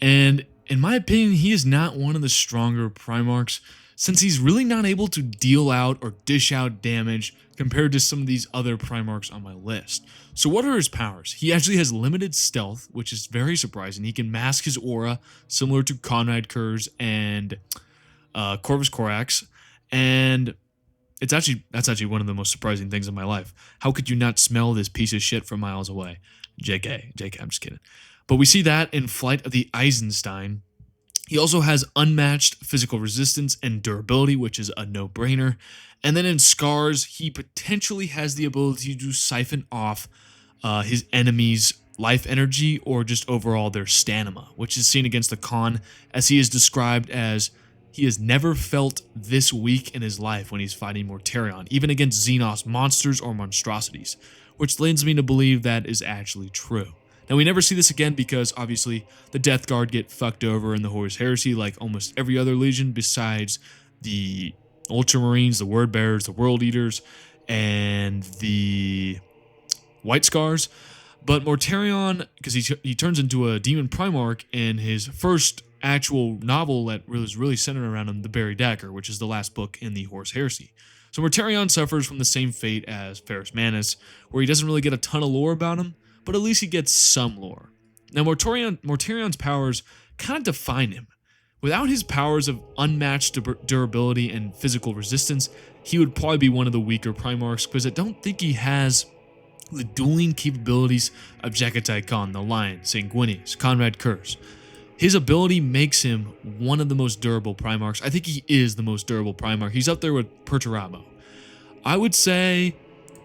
S1: and in my opinion, he is not one of the stronger Primarchs, since he's really not able to deal out or dish out damage compared to some of these other Primarchs on my list. So what are his powers? He actually has limited stealth, which is very surprising. He can mask his aura, similar to Conrad Kurz and Corvus Corax, and that's actually one of the most surprising things in my life. How could you not smell this piece of shit from miles away? JK, I'm just kidding. But we see that in Flight of the Eisenstein. He also has unmatched physical resistance and durability, which is a no-brainer. And then in Scars, he potentially has the ability to siphon off his enemy's life energy or just overall their stamina, which is seen against the Khan, as he is described as he has never felt this weak in his life when he's fighting Mortarion, even against Xenos monsters or monstrosities, which leads me to believe that is actually true. Now, we never see this again because, obviously, the Death Guard get fucked over in the Horus Heresy like almost every other Legion besides the Ultramarines, the Word Bearers, the World Eaters, and the white scars. But Mortarion, because he turns into a demon Primarch in his first actual novel that was really centered around him, The Buried Dagger, which is the last book in the Horus Heresy. So Mortarion suffers from the same fate as Ferrus Manus, where he doesn't really get a ton of lore about him, but at least he gets some lore. Now Mortarion's powers kind of define him. Without his powers of unmatched durability and physical resistance, he would probably be one of the weaker Primarchs, because I don't think he has the dueling capabilities of Jagatai Khan, the Lion, Sanguinius, Conrad Curse. His ability makes him one of the most durable Primarchs. I think he is the most durable Primarch. He's up there with Perturabo. I would say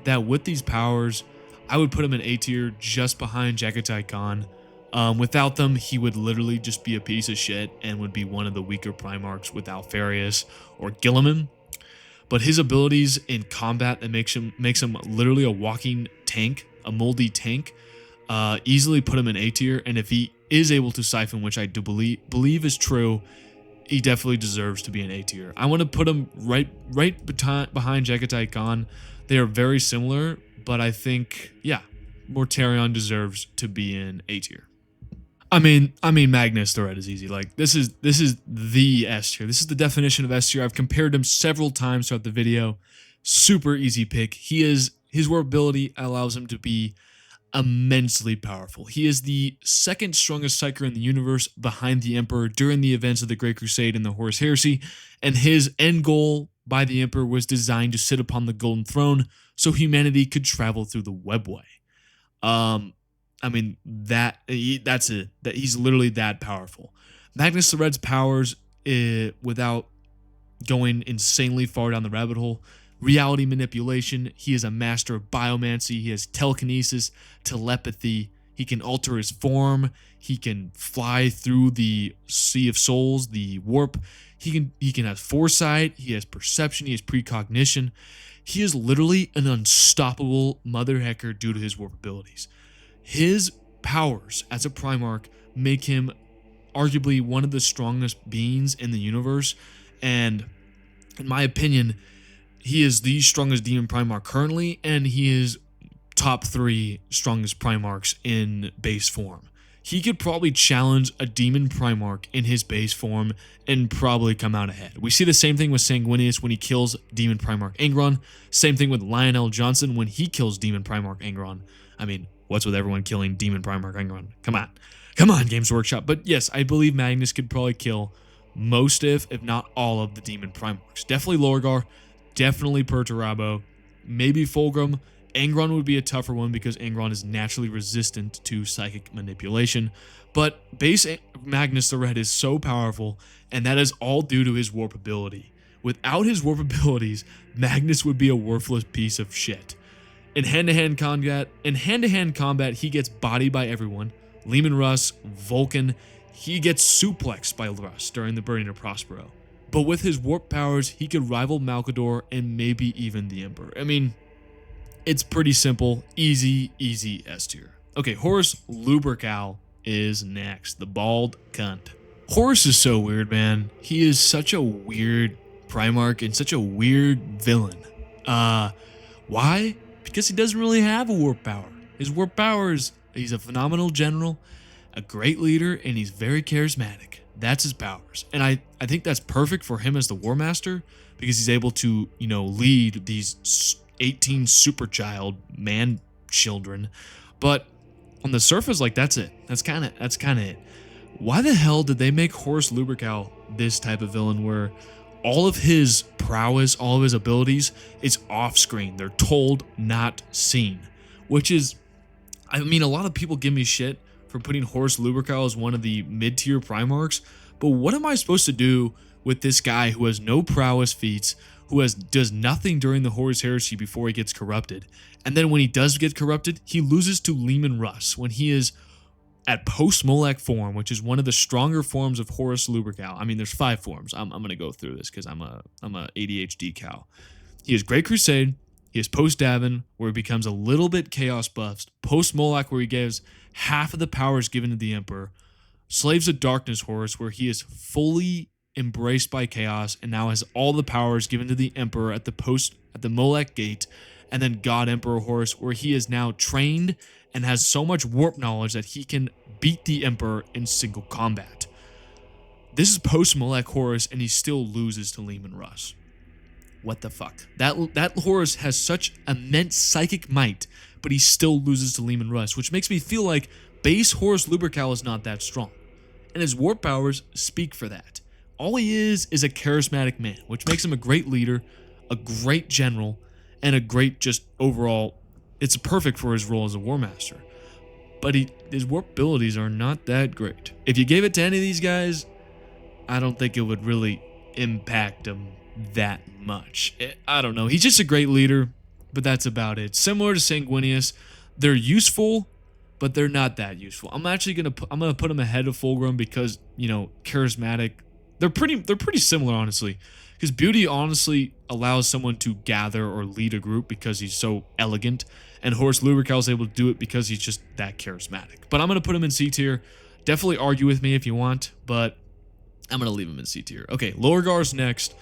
S1: that with these powers, I would put him in A tier just behind Jagatai Khan. Without them, he would literally just be a piece of shit and would be one of the weaker Primarchs without Farius or Guilliman. But his abilities in combat that makes him literally a walking tank, a moldy tank, easily put him in A tier. And if he is able to siphon, which I do believe is true, he definitely deserves to be in A tier. I want to put him right behind Jagatai Khan. They are very similar, but I think, yeah, Mortarion deserves to be in A tier. I mean, Magnus the Red is easy. Like, this is the S tier. This is the definition of S tier. I've compared him several times throughout the video. Super easy pick. His warp ability allows him to be immensely powerful. He is the second strongest Psyker in the universe behind the Emperor during the events of the Great Crusade and the Horus Heresy, and his end goal by the Emperor was designed to sit upon the Golden Throne so humanity could travel through the webway. I mean, that's it. That he's literally that powerful. Magnus the Red's powers, without going insanely far down the rabbit hole: reality manipulation. He is a master of biomancy. He has telekinesis, telepathy. He can alter his form. He can fly through the Sea of Souls, the warp. He can have foresight. He has perception. He has precognition. He is literally an unstoppable mother hecker due to his warp abilities. His powers as a Primarch make him arguably one of the strongest beings in the universe, and in my opinion, he is the strongest demon Primarch currently, and he is top 3 strongest Primarchs in base form. He could probably challenge a demon Primarch in his base form and probably come out ahead. We see the same thing with Sanguinius when he kills demon Primarch Angron. Same thing with Lionel Johnson when he kills demon Primarch Angron. I mean, what's with everyone killing demon Primarch Angron? Come on, Games Workshop. But yes, I believe Magnus could probably kill most, if not all, of the demon Primarchs. Definitely Lorgar, definitely Perturabo, maybe Fulgrim. Angron would be a tougher one because Angron is naturally resistant to psychic manipulation. But base Magnus the Red is so powerful, and that is all due to his warp ability. Without his warp abilities, Magnus would be a worthless piece of shit. In hand-to-hand combat, he gets bodied by everyone. Leman Russ, Vulcan, he gets suplexed by Russ during the Burning of Prospero. But with his warp powers, he could rival Malcador and maybe even the Emperor. I mean, it's pretty simple. Easy S tier. Okay, Horus Lupercal is next. The bald cunt. Horus is so weird, man. He is such a weird Primarch and such a weird villain. Why? Because he doesn't really have a warp power. His warp power is he's a phenomenal general, a great leader, and he's very charismatic. That's his powers. And I think that's perfect for him as the War Master, because he's able to, lead these 18 super child man children. But on the surface, like, that's it. That's kind of it. Why the hell did they make Horus Lupercal this type of villain where all of his prowess, all of his abilities is off screen? They're told, not seen. Which is, I mean, a lot of people give me shit for putting Horus Lupercal as one of the mid-tier Primarchs, but what am I supposed to do with this guy who has no prowess feats, who does nothing during the Horus Heresy before he gets corrupted, and then when he does get corrupted, he loses to Leman Russ when he is at post-Molech form, which is one of the stronger forms of Horus Lupercal. I mean, there's 5 forms. I'm going to go through this because I'm a ADHD cow. He has Great Crusade. He has post-Davin, where he becomes a little bit chaos buffed. Post-Molech, where he gives half of the powers given to the Emperor. Slaves of Darkness Horus, where he is fully embraced by chaos and now has all the powers given to the Emperor at the Molech Gate. and then God Emperor Horus, where he is now trained and has so much warp knowledge that he can beat the Emperor in single combat. This is post-Malek Horus, and he still loses to Leman Russ. What the fuck? That Horus has such immense psychic might, but he still loses to Leman Russ, which makes me feel like base Horus Lupercal is not that strong. And his warp powers speak for that. All he is a charismatic man, which makes him a great leader, a great general, and a great just overall, it's perfect for his role as a War Master. But his warp abilities are not that great. If you gave it to any of these guys, I don't think it would really impact him that much. I don't know. He's just a great leader, but that's about it. Similar to Sanguinius, they're useful, but they're not that useful. I'm actually gonna put him ahead of Fulgrim because, you know, charismatic. They're pretty similar, honestly. Because Beauty honestly allows someone to gather or lead a group because he's so elegant, and Horus Lupercal is able to do it because he's just that charismatic. But I'm gonna put him in C tier. Definitely argue with me if you want, but I'm gonna leave him in C tier. Okay, Lorgar's next.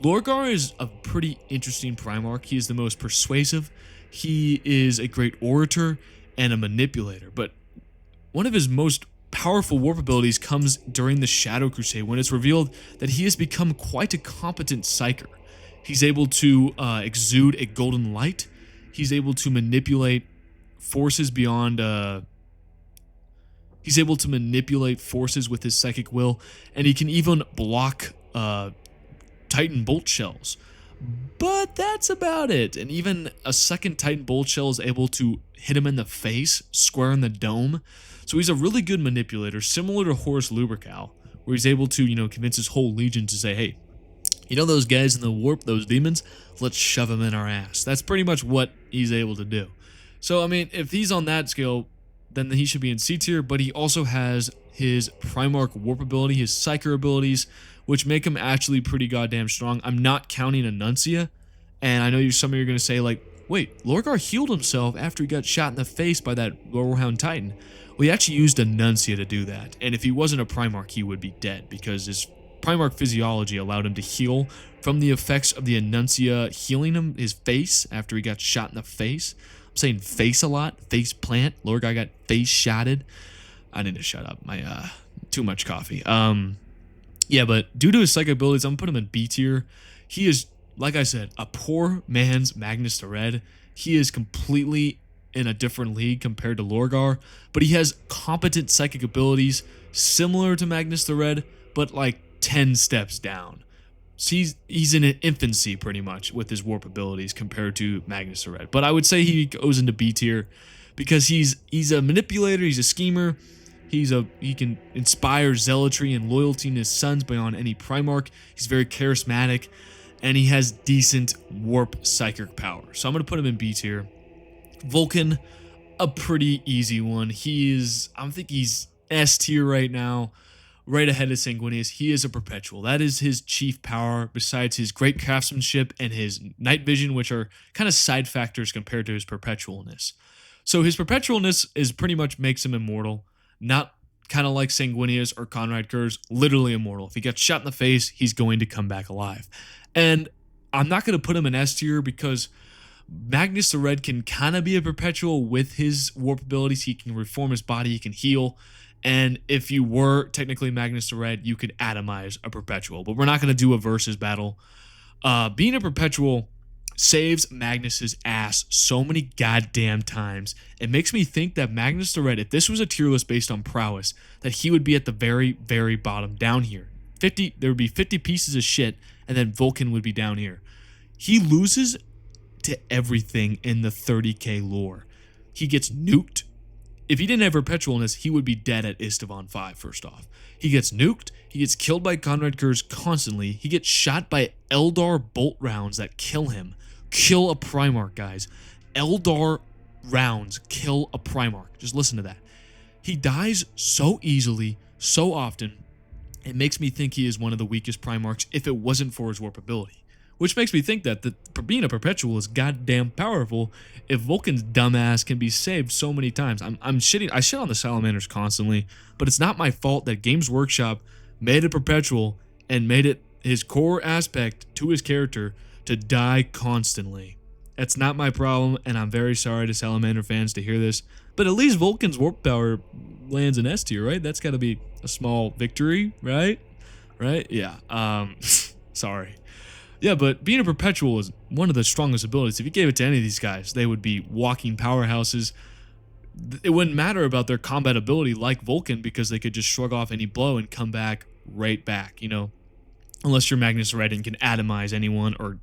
S1: Lorgar is a pretty interesting Primarch. He is the most persuasive. He is a great orator and a manipulator, but one of his most powerful warp abilities comes during the Shadow Crusade, when it's revealed that he has become quite a competent psyker. He's able to exude a golden light. He's able to manipulate forces beyond... he's able to manipulate forces with his psychic will, and he can even block Titan bolt shells. But that's about it. And even a second Titan bolt shell is able to hit him in the face, square in the dome. So he's a really good manipulator, similar to Horus Lupercal, where he's able to, you know, convince his whole legion to say, hey, you know those guys in the warp, those demons? Let's shove them in our ass. That's pretty much what he's able to do. So, I mean, if he's on that scale, then he should be in C tier, but he also has his Primarch Warp ability, his Psyker abilities, which make him actually pretty goddamn strong. I'm not counting Annuncia, and I know some of you are going to say, like, wait, Lorgar healed himself after he got shot in the face by that Warhound Titan. Well, he actually used Annuncia to do that, and if he wasn't a Primarch, he would be dead, because his Primarch physiology allowed him to heal from the effects of the Annuncia healing him, his face, after he got shot in the face. I'm saying face a lot, face plant. Lorgar got face shotted. I need to shut up. My too much coffee. Yeah, but due to his psychic abilities, I'm gonna put him in B tier. He is, like I said, a poor man's Magnus the Red. He is completely in a different league compared to Lorgar, but he has competent psychic abilities similar to Magnus the Red, but like 10 steps down. So he's in an infancy pretty much with his warp abilities compared to Magnus the Red. But I would say he goes into B tier because he's a manipulator, he's a schemer, he can inspire zealotry and loyalty in his sons beyond any Primarch. He's very charismatic, and he has decent warp psychic power. So I'm gonna put him in B tier. Vulcan, a pretty easy one. I think he's S tier right now, right ahead of Sanguinius. He is a perpetual. That is his chief power, besides his great craftsmanship and his night vision, which are kind of side factors compared to his perpetualness. So his perpetualness is pretty much makes him immortal, not kind of like Sanguinius or Conrad Kurz, literally immortal. If he gets shot in the face, he's going to come back alive. And I'm not going to put him in S tier because Magnus the Red can kind of be a perpetual with his warp abilities. He can reform his body, he can heal, and if you were technically Magnus the Red, you could atomize a perpetual, but we're not going to do a versus battle. Being a perpetual saves Magnus's ass so many goddamn times. It makes me think that Magnus the Red, if this was a tier list based on prowess, that he would be at the very, very bottom down here. There would be 50 pieces of shit, and then Vulcan would be down here. He loses to everything in the 30k lore. He gets nuked. If he didn't have perpetualness, he would be dead at Istvan 5, first off. He gets nuked. He gets killed by Conrad Kurz constantly. He gets shot by Eldar bolt rounds that kill him. Kill a Primarch, guys. Eldar rounds kill a Primarch. Just listen to that. He dies so easily, so often. It makes me think he is one of the weakest Primarchs if it wasn't for his warp ability. Which makes me think that being a perpetual is goddamn powerful if Vulcan's dumbass can be saved so many times. I shit on the salamanders constantly, but it's not my fault that Games Workshop made a perpetual and made it his core aspect to his character to die constantly. That's not my problem, and I'm very sorry to Salamander fans to hear this. But at least Vulcan's warp power lands an S tier, right? That's got to be a small victory, right? Right? Yeah. Sorry. Yeah, but being a perpetual is one of the strongest abilities. If you gave it to any of these guys, they would be walking powerhouses. It wouldn't matter about their combat ability like Vulcan, because they could just shrug off any blow and come back right back, you know? Unless you're Magnus Red and can atomize anyone or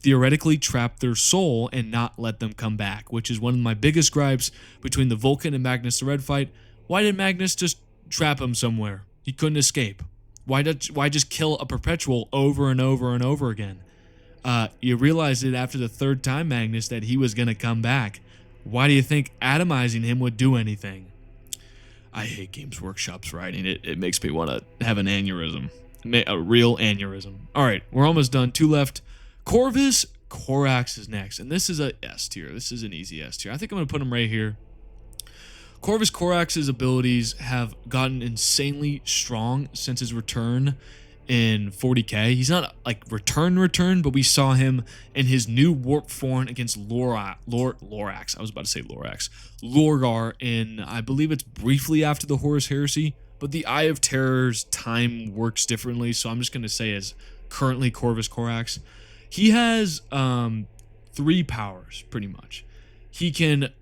S1: theoretically trap their soul and not let them come back, which is one of my biggest gripes between the Vulcan and Magnus the Red fight. Why did Magnus just trap him somewhere? He couldn't escape. Why just kill a perpetual over and over and over again? You realized it after the third time, Magnus, that he was going to come back. Why do you think atomizing him would do anything? I hate Games Workshop's writing. It makes me want to have an aneurysm. A real aneurysm. All right, we're almost done. 2 left. Corvus Corax is next, and this is a S tier. This is an easy S tier. I think I'm going to put him right here. Corvus Corax's abilities have gotten insanely strong since his return in 40K. He's not like return, but we saw him in his new warp form against Lorax. I was about to say Lorax. Lorgar in, I believe it's briefly after the Horus Heresy, but the Eye of Terror's time works differently, so I'm just going to say as currently Corvus Corax. He has 3 powers, pretty much. He can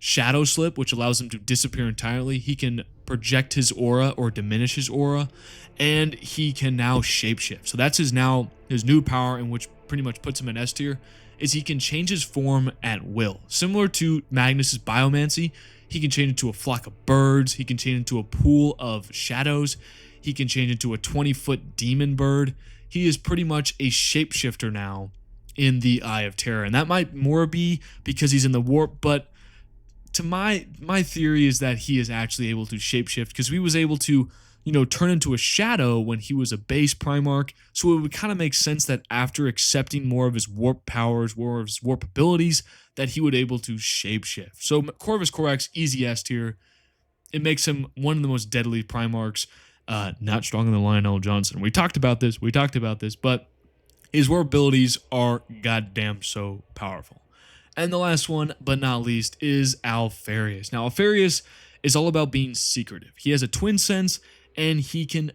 S1: Shadow Slip, which allows him to disappear entirely. He can project his aura or diminish his aura, and he can now shapeshift. So that's his new power, and which pretty much puts him in S tier, is he can change his form at will. Similar to Magnus's Biomancy, he can change into a flock of birds. He can change into a pool of shadows. He can change into a 20-foot demon bird. He is pretty much a shapeshifter now in the Eye of Terror, and that might more be because he's in the warp, but to my theory is that he is actually able to shapeshift because he was able to, you know, turn into a shadow when he was a base Primarch, so it would kind of make sense that after accepting more of his warp powers, more of his warp abilities, that he would able to shapeshift. So Corvus Corax, easy S tier. It makes him one of the most deadly Primarchs, not stronger than Lionel Johnson. We talked about this, but his warp abilities are goddamn so powerful. And the last one, but not least, is Alfarius. Now, Alfarius is all about being secretive. He has a twin sense, and he can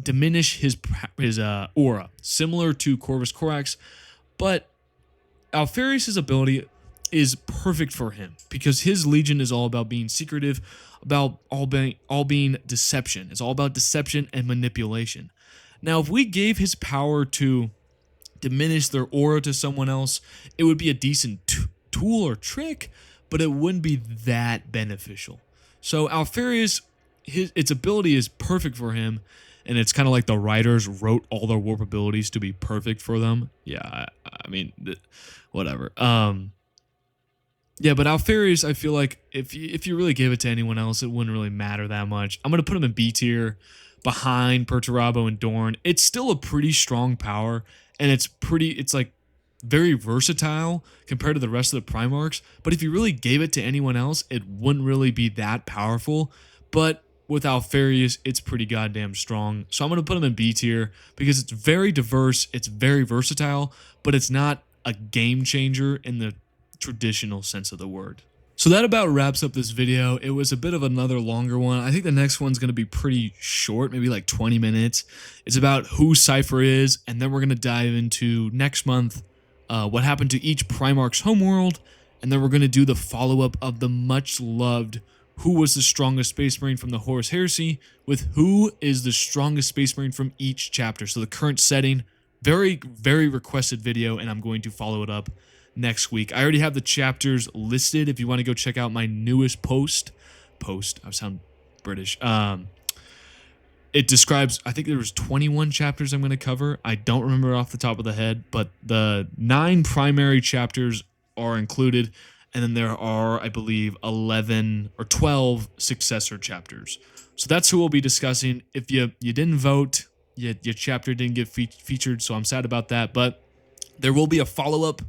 S1: diminish his aura, similar to Corvus Corax. But Alfarius' ability is perfect for him because his legion is all about being secretive, about all being deception. It's all about deception and manipulation. Now, if we gave his power to diminish their aura to someone else, it would be a decent tool or trick, but it wouldn't be that beneficial. So Alfarius, its ability is perfect for him, and it's kind of like the writers wrote all their warp abilities to be perfect for them. Yeah, I mean, whatever. Yeah, but Alfarius, I feel like if you really gave it to anyone else, it wouldn't really matter that much. I'm gonna put him in B tier, behind Perturabo and Dorn. It's still a pretty strong power, and it's like very versatile compared to the rest of the Primarchs, but if you really gave it to anyone else, it wouldn't really be that powerful. But with Alfarius, it's pretty goddamn strong. So I'm going to put him in B tier because it's very diverse, it's very versatile, but it's not a game changer in the traditional sense of the word. So that about wraps up this video. It was a bit of another longer one. I think the next one's going to be pretty short, maybe like 20 minutes. It's about who Cypher is, and then we're going to dive into next month what happened to each Primarch's homeworld, and then we're going to do the follow-up of the much-loved who was the strongest Space Marine from the Horus Heresy with who is the strongest Space Marine from each chapter. So the current setting, very, very requested video, and I'm going to follow it up next week. I already have the chapters listed if you want to go check out my newest post. I sound British. It describes, I think there was 21 chapters I'm going to cover. I don't remember off the top of the head, but the 9 primary chapters are included, and then there are, I believe, 11 or 12 successor chapters. So that's who we'll be discussing. If you didn't vote, your chapter didn't get featured, so I'm sad about that, but there will be a follow-up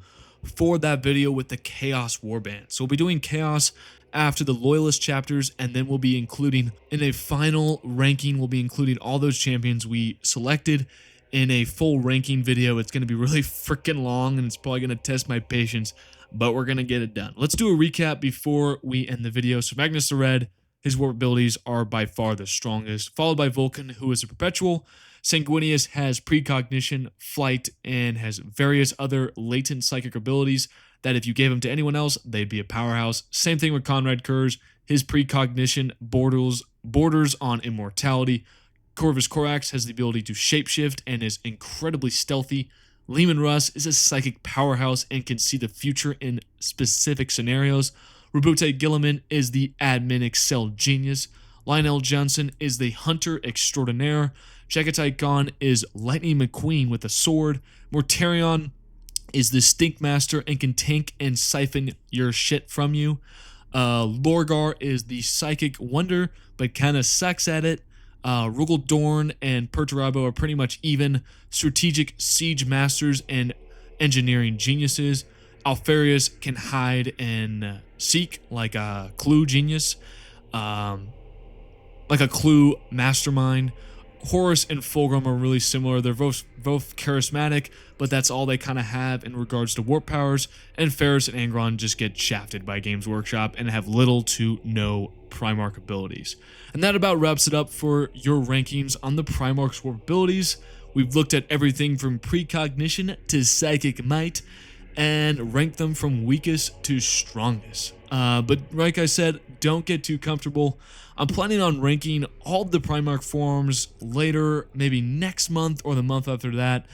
S1: for that video with the Chaos Warband. So we'll be doing Chaos after the Loyalist chapters, and then we'll be including, in a final ranking, we'll be including all those champions we selected in a full ranking video. It's going to be really freaking long, and it's probably going to test my patience, but we're going to get it done. Let's do a recap before we end the video. So Magnus the Red, his warp abilities are by far the strongest, followed by Vulcan, who is a perpetual. Sanguinius has precognition, flight, and has various other latent psychic abilities that if you gave them to anyone else, they'd be a powerhouse. Same thing with Conrad Kurz. His precognition borders on immortality. Corvus Corax has the ability to shapeshift and is incredibly stealthy. Leman Russ is a psychic powerhouse and can see the future in specific scenarios. Robute Guilliman is the admin Excel genius. Lionel Johnson is the hunter extraordinaire. Jagatai Khan is Lightning McQueen with a sword. Mortarion is the stink master and can tank and siphon your shit from you. Lorgar is the psychic wonder, but kind of sucks at it. Rugel Dorn and Perturabo are pretty much even. Strategic siege masters and engineering geniuses. Alfarius can hide and seek like a clue genius, like a clue mastermind. Horus and Fulgrim are really similar. They're both charismatic, but that's all they kind of have in regards to warp powers. And Ferris and Angron just get shafted by Games Workshop and have little to no Primarch abilities. And that about wraps it up for your rankings on the Primarch's warp abilities. We've looked at everything from precognition to psychic might and ranked them from weakest to strongest. But like I said, don't get too comfortable. I'm planning on ranking all the Primarch forms later, maybe next month or the month after that.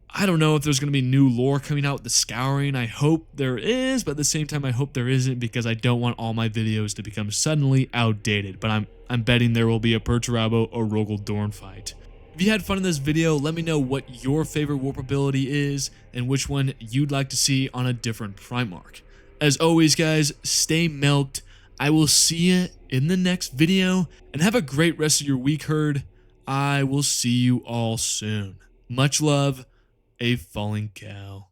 S1: I don't know if there's going to be new lore coming out with the Scouring. I hope there is, but at the same time, I hope there isn't, because I don't want all my videos to become suddenly outdated. But I'm betting there will be a Perturabo or Rogel Dorn fight. If you had fun in this video, let me know what your favorite warp ability is and which one you'd like to see on a different Primarch. As always, guys, stay milked. I will see you in the next video, and have a great rest of your week, herd. I will see you all soon. Much love, a falling cow.